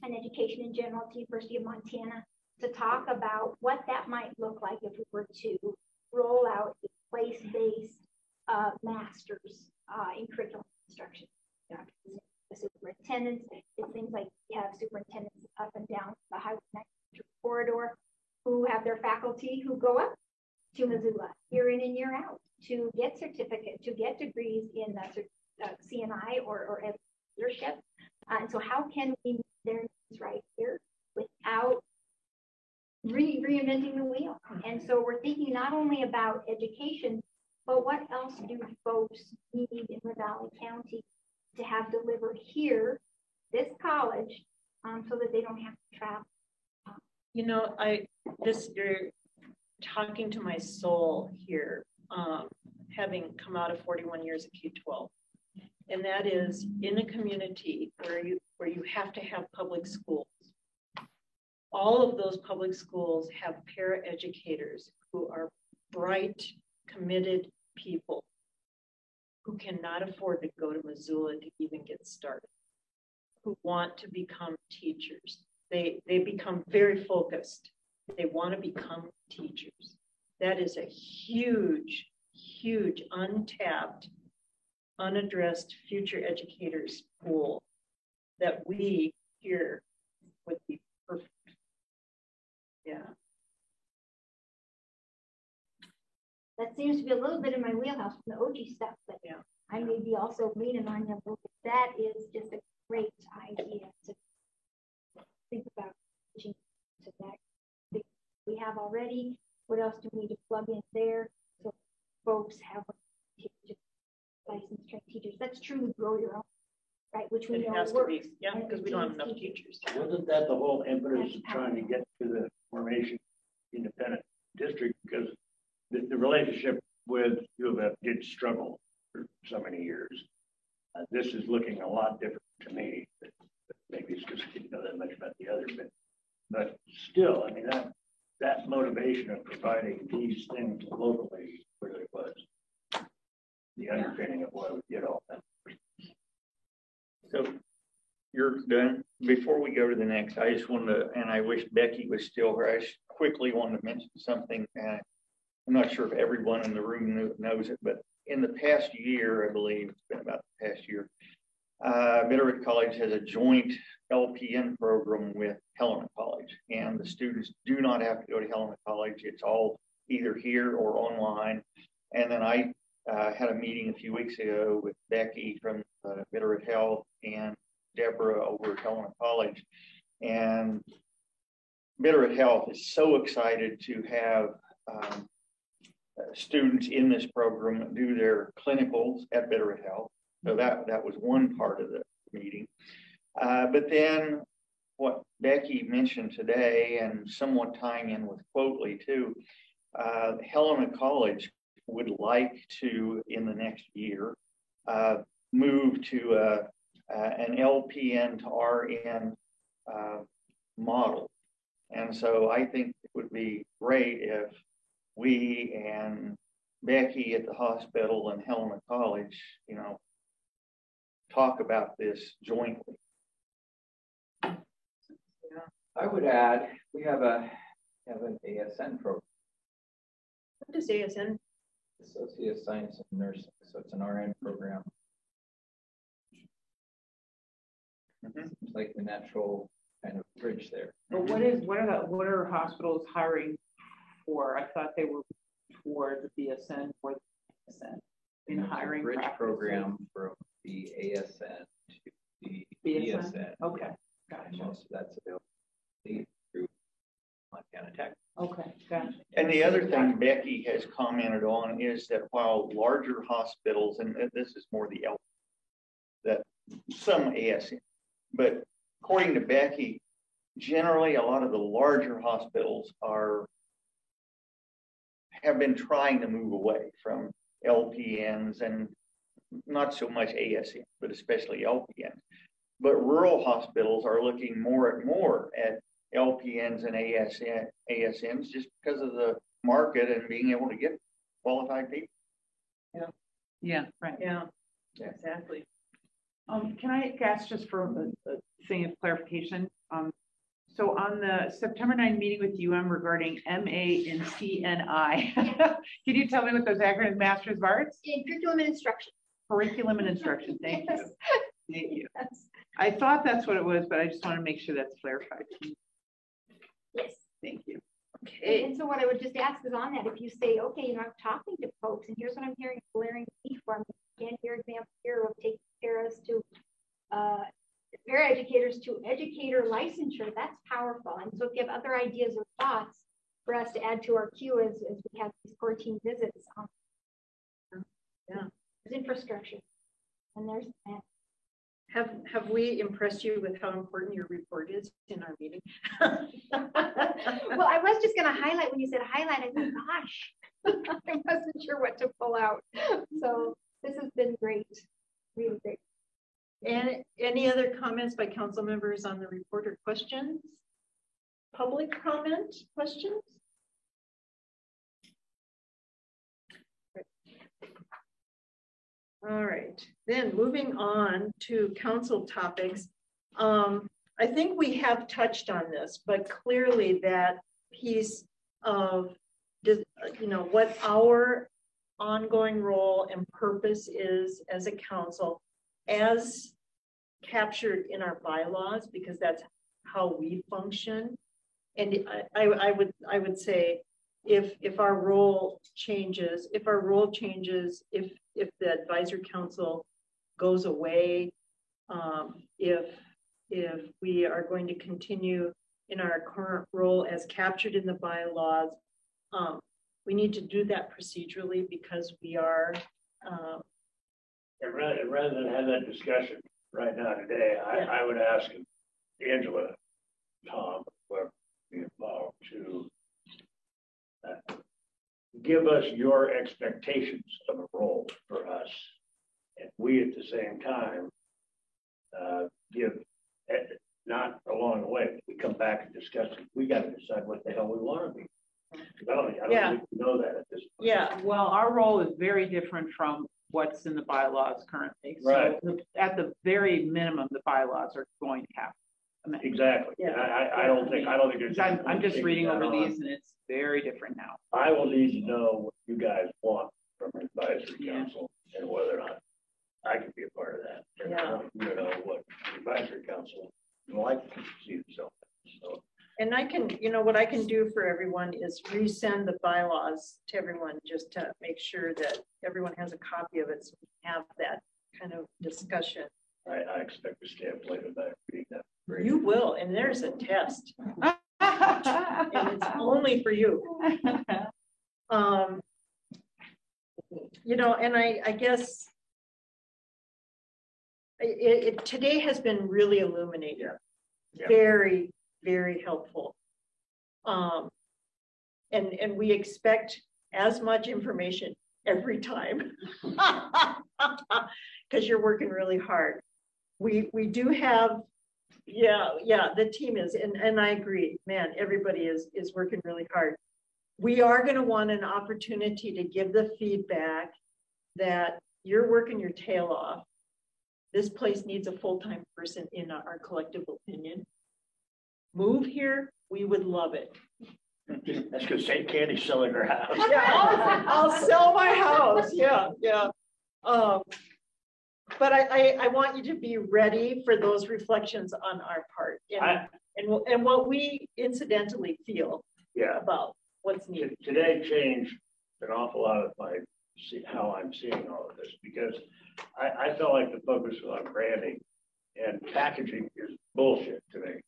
and Education in General at the University of Montana to talk about what that might look like if we were to roll out a place-based master's in curriculum instruction. The superintendents, it's things like we have superintendents up and down the Highway 92 corridor who have their faculty who go up to Missoula year in and year out to get certificate, to get degrees in CNI or leadership. And so how can we meet their needs right here without reinventing the wheel? And so we're thinking not only about education, but what else do folks need in the Valley County to have delivered here, this college, so that they don't have to travel. You know, you're talking to my soul here, having come out of 41 years of K-12, and that is in a community where you have to have public schools. All of those public schools have paraeducators who are bright, committed people who cannot afford to go to Missoula to even get started, who want to become teachers. They become very focused. They want to become teachers. That is a huge, huge, untapped, unaddressed future educators pool that we here would be perfect. Yeah. That seems to be a little bit in my wheelhouse from the OG stuff, but yeah, I may be also leaning on you. That is just a great idea to think about to that. We have already. What else do we need to plug in there so folks have licensed trained teachers? That's truly grow your own, right? Which we know has works. To be, yeah, because we don't have enough teachers. Wasn't that the whole impetus of trying to get to the formation independent district? Because the relationship with U of F did struggle for so many years. This is looking a lot different to me. Maybe it's because I didn't know that much about the other, but still, I mean, that motivation of providing these things locally really was the underpinning of why we did all that. So you're done. Before we go to the next, I just wanted to, and I wish Becky was still here. I just quickly wanted to mention something. I'm not sure if everyone in the room knows it, but in the past year, I believe it's been about the past year, Bitterroot College has a joint LPN program with Helena College, and the students do not have to go to Helena College. It's all either here or online. And then I had a meeting a few weeks ago with Becky from Bitterroot Health and Deborah over at Helena College, and Bitterroot Health is so excited to have students in this program do their clinicals at Bitterroot Health. So that was one part of the meeting. But then what Becky mentioned today, and somewhat tying in with Quotley too, Helena College would like to, in the next year, move to an LPN to RN model. And so I think it would be great if we and Becky at the hospital and Helena College, you know, talk about this jointly. I would add, we have an ASN program. What does ASN? Associate of Science and Nursing. So it's an RN program. It's like the natural kind of bridge there. But what are hospitals hiring for? I thought they were toward the BSN or the ASN in hiring bridge practices. program from the ASN to the BSN. Okay, gotcha. And most of that's available through Montana Tech. Okay, gotcha. And the other thing Becky has commented on is that while larger hospitals, and this is more the L, that some ASN, but according to Becky, generally a lot of the larger hospitals have been trying to move away from LPNs and not so much ASN, but especially LPNs. But rural hospitals are looking more and more at LPNs and ASNs just because of the market and being able to get qualified people. Yeah, right. Yeah, exactly. Can I ask just for a thing of clarification? So on the September 9 meeting with UM regarding MA and CNI, can you tell me what those acronyms, Masters of Arts? In curriculum and instruction. Curriculum and instruction, thank you. Yes. Thank you. Yes. I thought that's what it was, but I just want to make sure that's clarified. Yes. Thank you. Okay. And so what I would just ask is on that, if you say, okay, you know, I'm talking to folks and here's what I'm hearing blaring from, again, your example here of taking care of to their educators to educator licensure, that's powerful. And so if you have other ideas or thoughts for us to add to our queue as we have these core team visits, Yeah. there's infrastructure and there's that. Have we impressed you with how important your report is in our meeting? Well, I was just going to highlight when you said highlight. I thought, gosh, I wasn't sure what to pull out. So this has been great, really great. And any other comments by council members on the report or questions? Public comment, questions? All right, then moving on to council topics. I think we have touched on this, but clearly that piece of, you know, what our ongoing role and purpose is as a council, as captured in our bylaws, because that's how we function. And I would say if our role changes, if the advisory council goes away, if we are going to continue in our current role as captured in the bylaws, we need to do that procedurally because we are. And rather than have that discussion right now today, I would ask Angela, Tom, whoever be involved, to give us your expectations of a role for us, and we at the same time give, not along the way, but we come back and discuss it. We got to decide what the hell we want to be. I don't think we know that at this point. Yeah, well, our role is very different from what's in the bylaws currently. Right. So at the very minimum, the bylaws are going to have amendments. Exactly. Yeah. I don't think there's. I'm just reading over these and it's very different now. I will need to know what you guys want from an advisory council and whether or not I can be a part of that. And I want you to know what the advisory council would like to see themselves. So. And I can, you know, what I can do for everyone is resend the bylaws to everyone just to make sure that everyone has a copy of it, so we have that kind of discussion. I expect to stay up late about reading that. Great. You will, and there's a test. And it's only for you. You know, and I guess today has been really illuminating. Yeah. Very, very helpful. And we expect as much information every time because you're working really hard. We do have, the team is, and I agree, man, everybody is working really hard. We are going to want an opportunity to give the feedback that you're working your tail off. This place needs a full-time person in our collective opinion. Move here, we would love it. That's because St. Candy's selling her house. Yeah, I'll sell my house. Yeah. But I want you to be ready for those reflections on our part and what we incidentally feel about what's needed. Today changed an awful lot of how I'm seeing all of this, because I felt like the focus was on branding, and packaging is bullshit to me.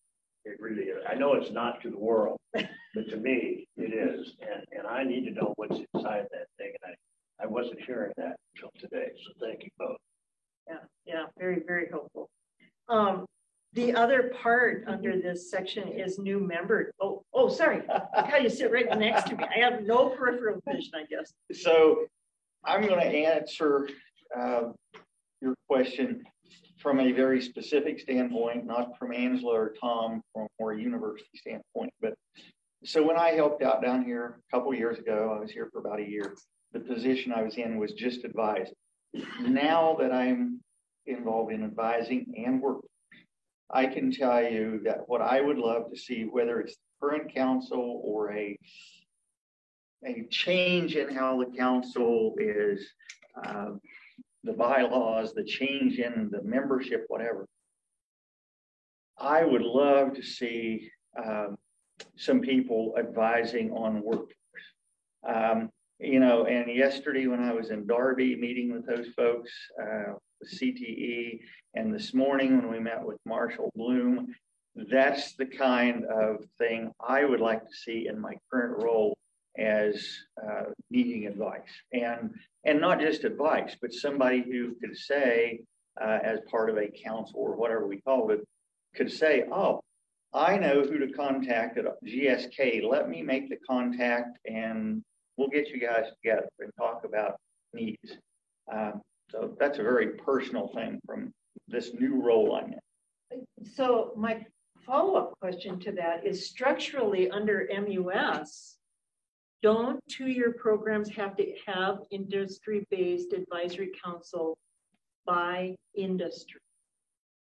It really is. I know it's not to the world, but to me it is, and I need to know what's inside that thing, and I wasn't hearing that until today. So thank you both. Yeah, very, very helpful. The other part under this section is new member. Oh, sorry. How you sit right next to me. I have no peripheral vision, I guess. So I'm going to answer your question from a very specific standpoint, not from Angela or Tom from a more university standpoint. But so when I helped out down here a couple years ago, I was here for about a year. The position I was in was just advising. Now that I'm involved in advising and work, I can tell you that what I would love to see, whether it's the current council or a change in how the council is, the bylaws, the change in the membership, whatever. I would love to see some people advising on workforce. You know, and yesterday when I was in Darby meeting with those folks, with CTE, and this morning when we met with Marshall Bloom, that's the kind of thing I would like to see in my current role as needing advice, and not just advice, but somebody who could say, as part of a council or whatever we called it, could say, oh, I know who to contact at GSK. Let me make the contact and we'll get you guys together and talk about needs. So that's a very personal thing from this new role I'm in. So my follow-up question to that is, structurally under MUS, don't two-year programs have to have industry-based advisory council by industry?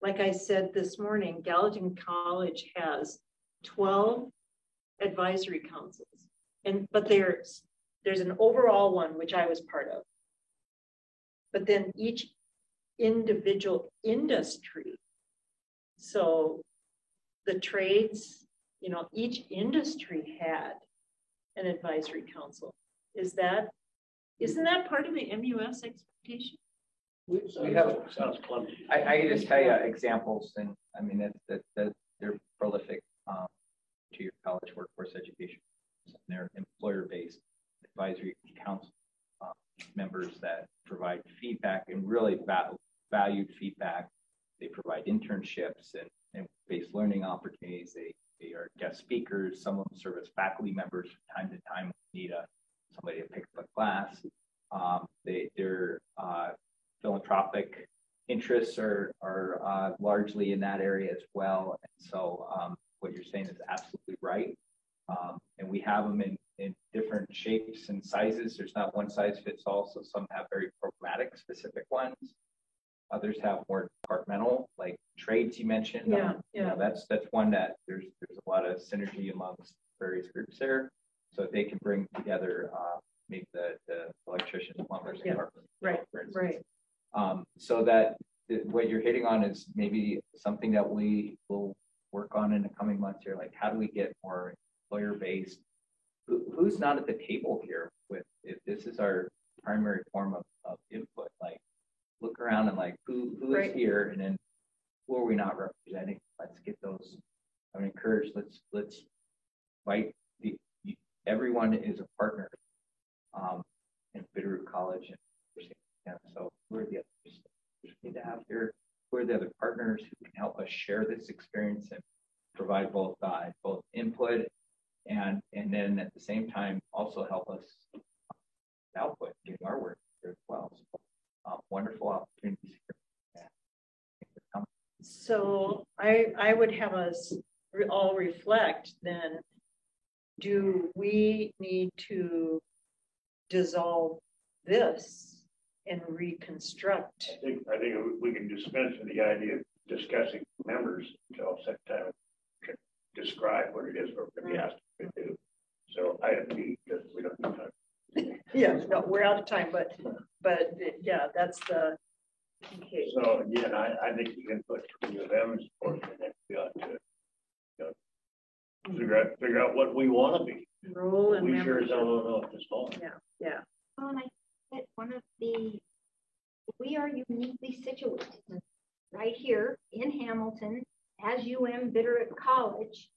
Like I said this morning, Gallatin College has 12 advisory councils, but there's an overall one, which I was part of. But then each individual industry, so the trades, you know, each industry had an advisory council. Isn't that part of the MUS expectation? We have, Sounds clumsy. I can just tell you examples, and I mean that they're prolific to your college workforce education. They're employer-based advisory council members that provide feedback, and really valued feedback. They provide internships and based learning opportunities. They are guest speakers. Some of them serve as faculty members from time to time when we need somebody to pick up a class. Their philanthropic interests are largely in that area as well. And so what you're saying is absolutely right. And we have them in different shapes and sizes. There's not one size fits all. So some have very programmatic specific ones. Others have more departmental, like trades you mentioned. Yeah. You know, that's one that there's a lot of synergy amongst various groups there. So they can bring together maybe the electricians, plumbers, and carpenters, for instance. So that what you're hitting on is maybe something that we will work on in the coming months here. Like, how do we get more employer-based? Who's not at the table here with, if this is our primary form of input? Like, look around and like, who is here, and then who are we not representing? Let's get those. I would encourage, let's fight. Everyone is a partner in Bitterroot College, and so who are the others? We need to have here. Who are the other partners who can help us share this experience and provide both input and then at the same time also help us output, getting our work here as well. So, wonderful opportunities here. So I would have us all reflect then, do we need to dissolve this and reconstruct? I think we can dispense with the idea of discussing members until such time to describe what it is we're going to be asked to do. So item B, because we don't have time. Yeah, no, we're out of time, but yeah, that's the okay. So again, I think the input from you them is important, and we ought to, figure out what we want to be. Role and we sure as hell don't know at this moment. Yeah. Well, and I think we are uniquely situated right here in Hamilton as Bitterroot College.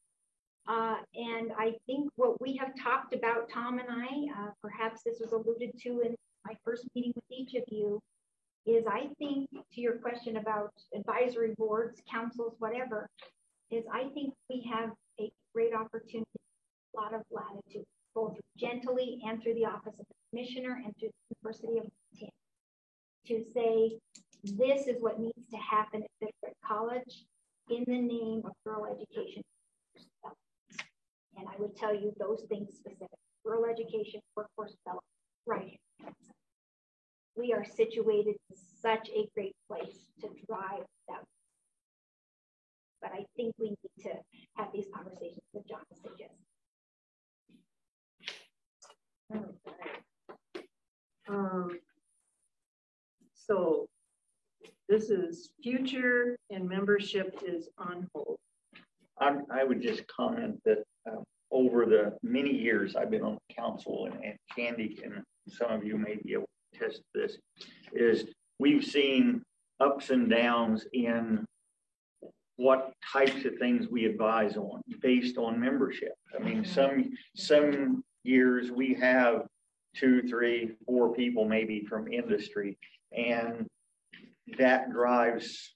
And I think what we have talked about, Tom and I, perhaps this was alluded to in my first meeting with each of you, is I think, to your question about advisory boards, councils, whatever, is I think we have a great opportunity, a lot of latitude, both gently and through the Office of the Commissioner and through the University of Montana, to say, this is what needs to happen at Fitchburg College in the name of rural education. And I would tell you those things specific: rural education, workforce development, right here. We are situated in such a great place to drive that. But I think we need to have these conversations with John suggested. So this is future and membership is on hold. I would just comment that over the many years I've been on the council, and Candy and some of you may be able to test this, is we've seen ups and downs in what types of things we advise on based on membership. I mean, some years we have 2, 3, 4 people maybe from industry, and that drives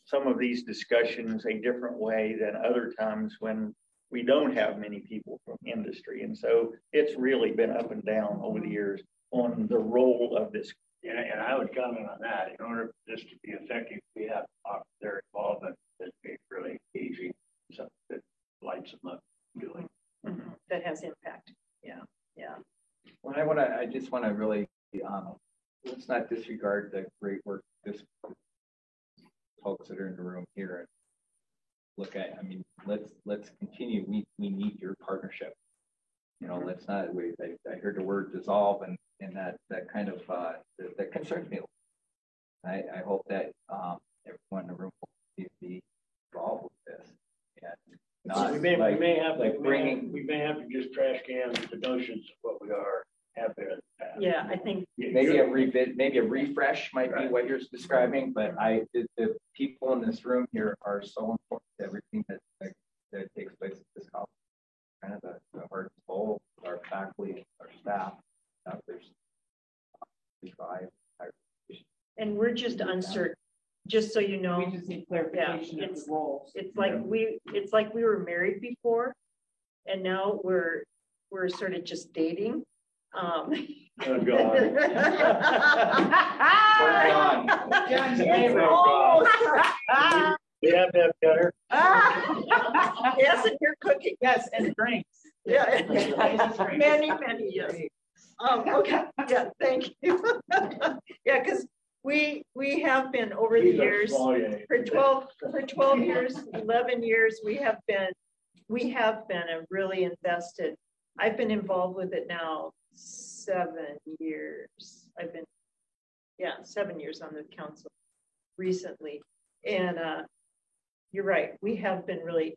some of these discussions a different way than other times when we don't have many people from industry. And so it's really been up and down over the years on the role of this. And I would comment on that. In order for this to be effective, we have to offer their involvement that's really easy, something that lights them up doing. That has impact. Yeah, yeah. Well, I just want to really, let's not disregard the great work this folks that are in the room here and look at. I mean, let's continue. We need your partnership. You know, let's not. I heard the word dissolve, and that kind of that concerns me. I hope that everyone in the room will be involved with this. And not we may have to just trash can the notions of what we have been in the past. Yeah, I think maybe a refresh might be what you're describing, but the people in this room here are so important to everything that takes place at this college. Kind of the heart and soul, our faculty, our staff. There's 5. And we're just uncertain. Just so you know, We just need clarification of the roles. it's like we were married before, and now we're sort of just dating. Oh, God. It's almost. We have to have dinner. Yes, and you're cooking. Yes, and drinks. Yeah, many yes. Okay, yeah, thank you. Yeah, because we have been over the years for 12 years, 11 years. We have been a really invested. I've been involved with it now 7 years. I've been 7 years on the council recently, and you're right. We have been really,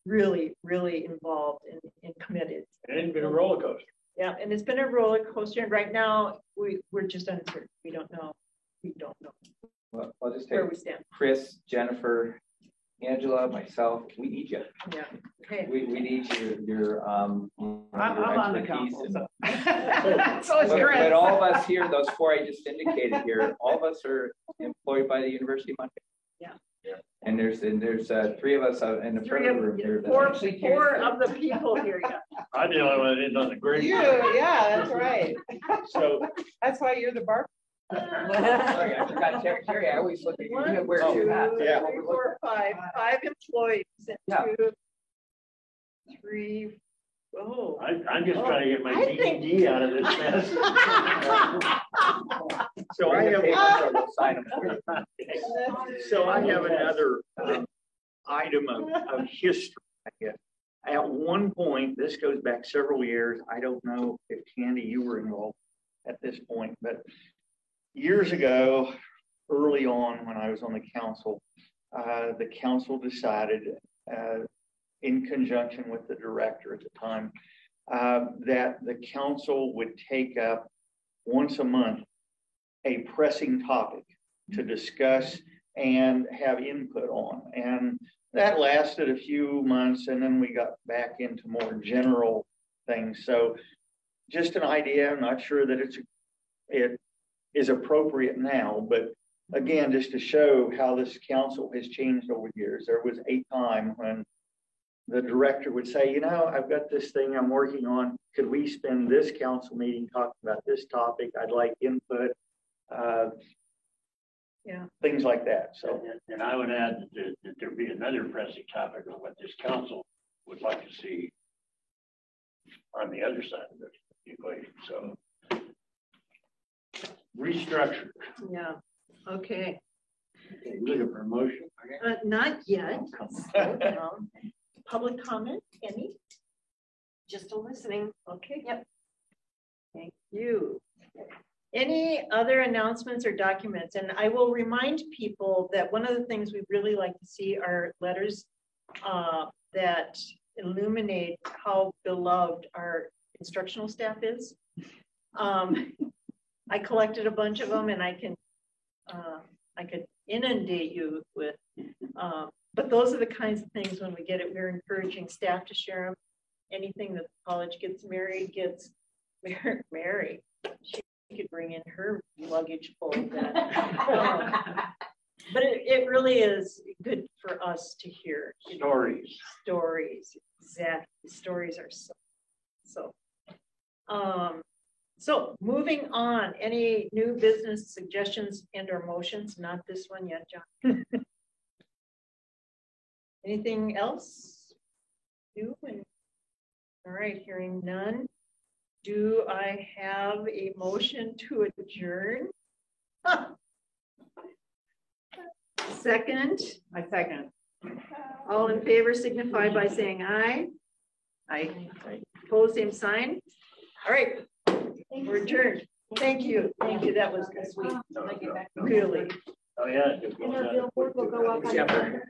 really, really involved and committed. And it's been a roller coaster. Yeah, and it's been a roller coaster. And right now we're just uncertain. We don't know. Well, I'll just where take we stand. Chris, Jennifer, Angela, myself. We need you. Yeah. Okay. We need your I'm on the council. So it's but all of us here, those 4 I just indicated here, all of us are employed by the University of Montana. Yeah. And there's 3 of us in the front of the room here. Four of the people here. Yeah. I'm the only one that didn't know the grade. Yeah, that's right. So That's why you're the bar. Sorry, I forgot Terry. I always look at you. One, Where two, you at? Yeah. 3, 4, 5. 5 employees and 2, 3. Oh. I'm just trying to get my GED out of this mess. So I have another item of history, I guess. At one point, this goes back several years. I don't know if Candy, you were involved at this point, but years ago, early on when I was on the council decided in conjunction with the director at the time, that the council would take up once a month a pressing topic to discuss and have input on. And that lasted a few months, and then we got back into more general things. So just an idea. I'm not sure that it is appropriate now, but again, just to show how this council has changed over the years, there was a time when the director would say, you know, I've got this thing I'm working on. Could we spend this council meeting talking about this topic? I'd like input, things like that. So, and I would add that there be another pressing topic of what this council would like to see on the other side of the equation. So, restructure. Yeah. Okay. Looking for a motion? Not yet. Public comment, Kenny? Just a listening. Okay. Yep. Thank you. Any other announcements or documents? And I will remind people that one of the things we really like to see are letters that illuminate how beloved our instructional staff is. I collected a bunch of them, and I could inundate you with, but those are the kinds of things when we get it, we're encouraging staff to share them. Anything that the college gets married gets Mary. She could bring in her luggage full of that. But it really is good for us to hear. Stories. Stories, exactly. Stories are so. So moving on, any new business suggestions and or motions? Not this one yet, John. Anything else? All right, hearing none. Do I have a motion to adjourn? Second? I second. All in favor signify by saying aye. Aye. Opposed, same sign. All right, we're adjourned. Thank you. Thank you. That was sweet. Really. Oh, yeah. And our billboard will go up on the